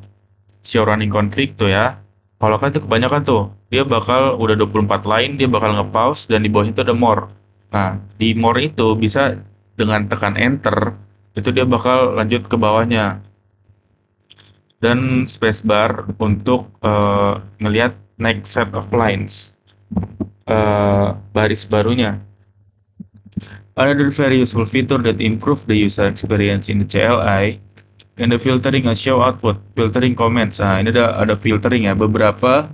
show running config tuh ya, kalau kan itu kebanyakan tuh, dia bakal udah 24 line, dia bakal nge-pause dan di bawah itu ada more. Nah, di more itu bisa dengan tekan enter, itu dia bakal lanjut ke bawahnya. Dan spacebar untuk ngelihat next set of lines, baris barunya. Another very useful feature that improve the user experience in the CLI and the filtering and show output, filtering comments. Nah, ini ada filtering ya, beberapa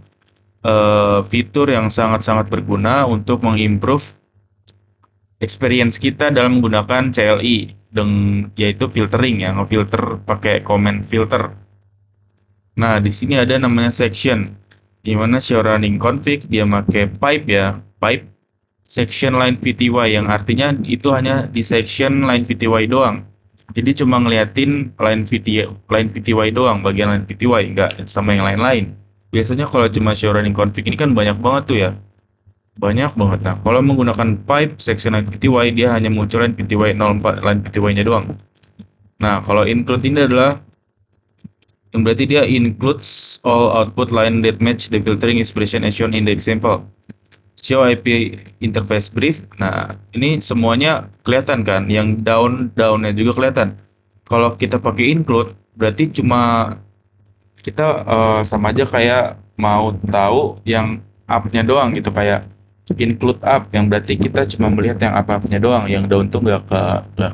fitur yang sangat-sangat berguna untuk mengimprove experience kita dalam menggunakan CLI, yaitu filtering ya, ngefilter pakai comment filter. Nah, di sini ada namanya section, di mana show running config dia pakai pipe ya, pipe section line VTY yang artinya itu hanya di section line VTY doang. Jadi cuma ngeliatin line VTY doang, bagian line VTY, nggak sama yang lain-lain. Biasanya kalau cuma show running config ini kan banyak banget tuh ya. Banyak banget. Nah, kalau menggunakan pipe section line VTY, dia hanya muncul line VTY 04, line VTY-nya doang. Nah, kalau include ini adalah yang berarti dia includes all output line that match the filtering expression as shown in the example. Show IP interface brief. Nah, ini semuanya kelihatan kan, yang downnya juga kelihatan. Kalau kita pakai include, berarti cuma kita sama aja kayak mau tahu yang up-nya doang gitu, kayak include up, yang berarti kita cuma melihat yang up-nya doang, yang down tuh nggak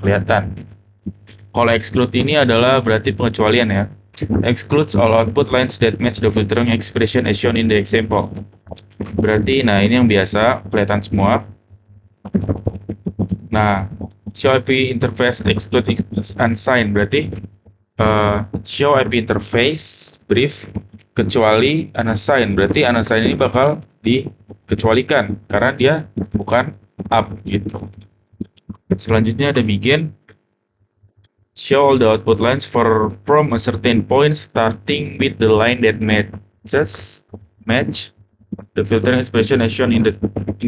kelihatan. Kalau exclude ini adalah berarti pengecualian ya. Excludes all output lines that match the filtering expression as shown in the example. Berarti, nah ini yang biasa kelihatan semua. Nah, show IP interface exclude unsigned berarti show IP interface brief kecuali unassign. Berarti unassign ini bakal dikecualikan karena dia bukan up gitu. Selanjutnya ada begin. Show all the output lines from a certain point starting with the line that match the filtering expression as shown in the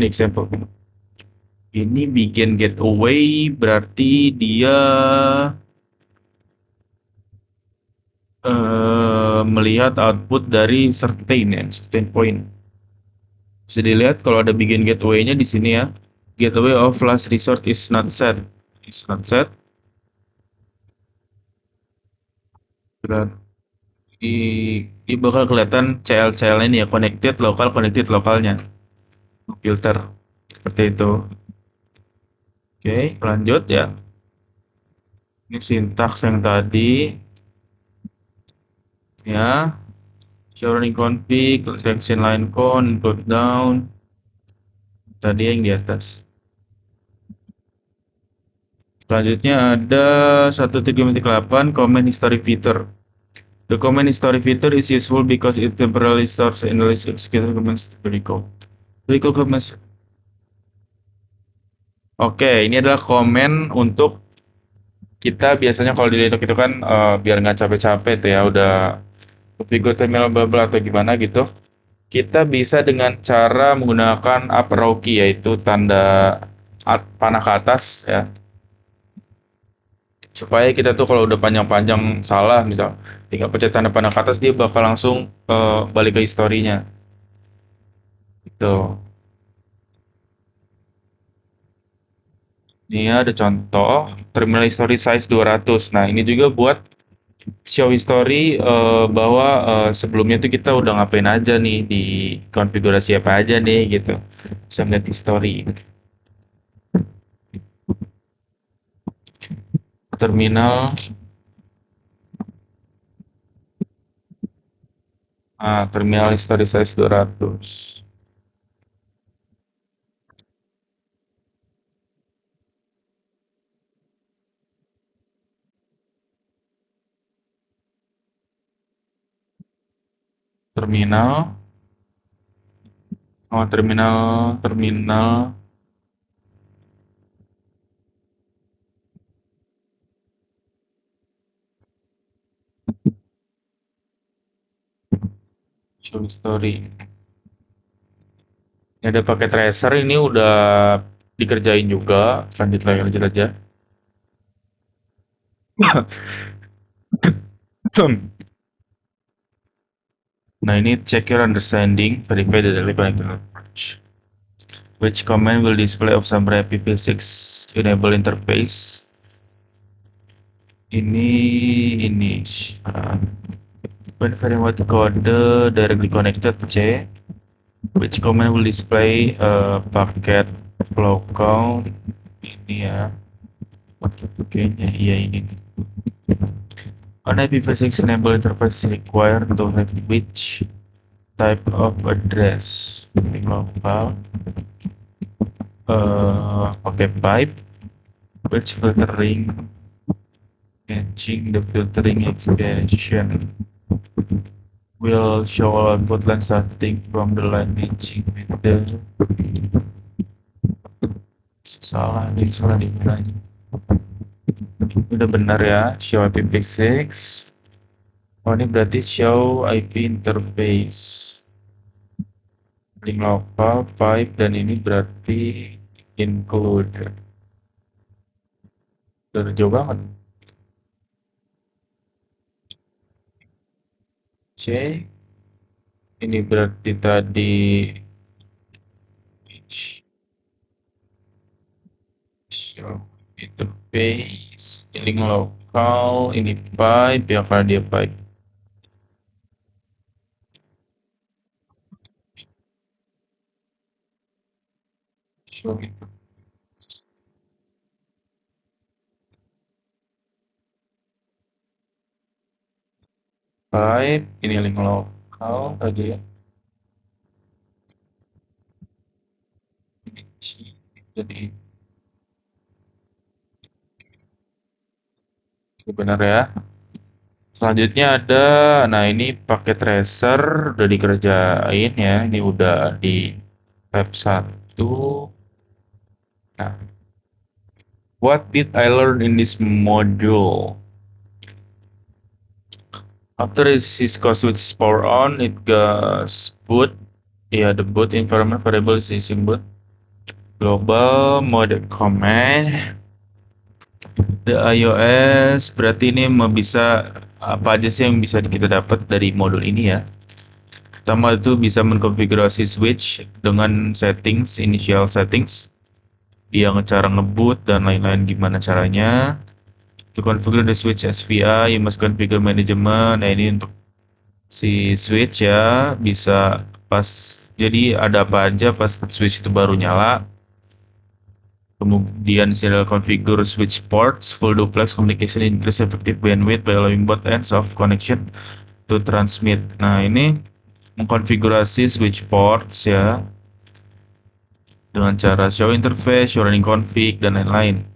example. Ini begin getaway berarti dia melihat output dari certain point. Bisa dilihat kalau ada begin getaway-nya di sini ya. Gateway of last resort is not set. Is not set. Berarti ini bakal kelihatan CL ini ya, connected lokalnya. Filter. Seperti itu. Oke, lanjut ya. Ini sintaks yang tadi. Ya. Show running config, section line con, include down. Tadi yang di atas. Selanjutnya ada 1.8 comment history feature. The comment history feature is useful because it temporarily stores and releases executed comments to recall. Recall comments. Oke, ini adalah komen untuk kita biasanya kalau di Linux itu kan biar nggak capek-capek tuh ya udah configure terminal bla bla atau gimana gitu. Kita bisa dengan cara menggunakan up arrow key yaitu tanda panah ke atas ya. Supaya kita tuh kalau udah panjang-panjang salah misal tinggal pencet tanda panah ke atas dia bakal langsung balik ke historinya gitu. Ini ada contoh terminal history size 200. Nah ini juga buat show history bahwa sebelumnya tuh kita udah ngapain aja nih di konfigurasi apa aja nih gitu, bisa melihat history. Terminal terminal history size 200. Terminal terminal show history. Ini ada pakai tracer, ini udah dikerjain juga. Lanjut aja. Nah ini check your understanding, verify the daily connected approach. Which command will display of some IPv6 enable interface? Ini when what code directly connected C. Which command will display packet flow count? Ini ya. Kayaknya iya ini. An IPv6 enable interface is required to have which type of address? Ini lokal. Pakai pipe. Which filtering? Matching the filtering expression will show output line starting from the line matching with the salah di mulanya. Udah benar ya, show IPv6. Oh ini berarti show IP interface link local pipe dan ini berarti include. Udah jauh banget. C ini berarti tadi show interface link lokal ini pipe ya karena dia pipe. Show pipe ini link lokal tadi ya. Jadi benar ya. Selanjutnya ada, nah ini paket tracer udah dikerjain ya, ini udah di tab 1. Nah, what did I learn in this module? After Cisco switch is power on, it goes boot. Yeah, the boot environment variable is using boot. Global mode command. The iOS berarti ini bisa apa aja sih yang bisa kita dapat dari modul ini ya. Pertama itu bisa mengkonfigurasi switch dengan settings, initial settings, yang cara ngebut dan lain-lain gimana caranya. To configure the switch SVI, you must configure management. Nah ini untuk si switch ya, bisa pas jadi ada apa aja pas switch itu baru nyala. Kemudian serial configure switch ports, full duplex communication, increase effective bandwidth by allowing both ends of connection to transmit. Nah ini mengkonfigurasi switch ports ya dengan cara show interface, show running config dan lain-lain.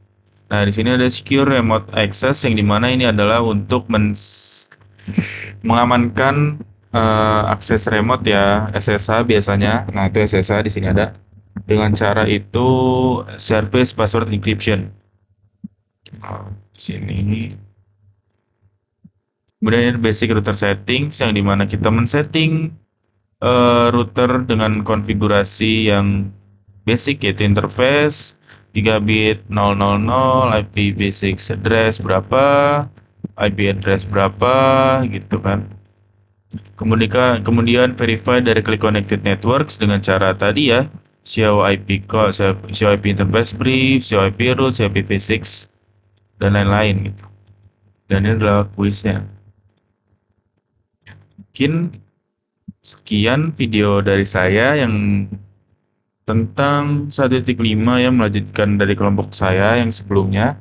Nah di sini ada secure remote access yang dimana ini adalah untuk mengamankan akses remote ya, SSH biasanya. Nah itu SSH di sini ada. Dengan cara itu service password encryption. Nah, di sini. Kemudian basic router settings yang dimana kita men-setting router dengan konfigurasi yang basic yaitu interface gigabit 000, IP basic address berapa, IP address berapa gitu kan. Kemudian verify directly connected networks dengan cara tadi ya, show IP code, show IP interface brief, show IP root, show IPv6 dan lain-lain gitu. Dan ini adalah kuisnya. Mungkin sekian video dari saya yang tentang 1.5 yang melanjutkan dari kelompok saya yang sebelumnya.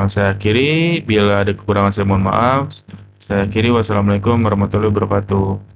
Saya akhiri, bila ada kekurangan saya mohon maaf. Saya akhiri, wassalamualaikum warahmatullahi wabarakatuh.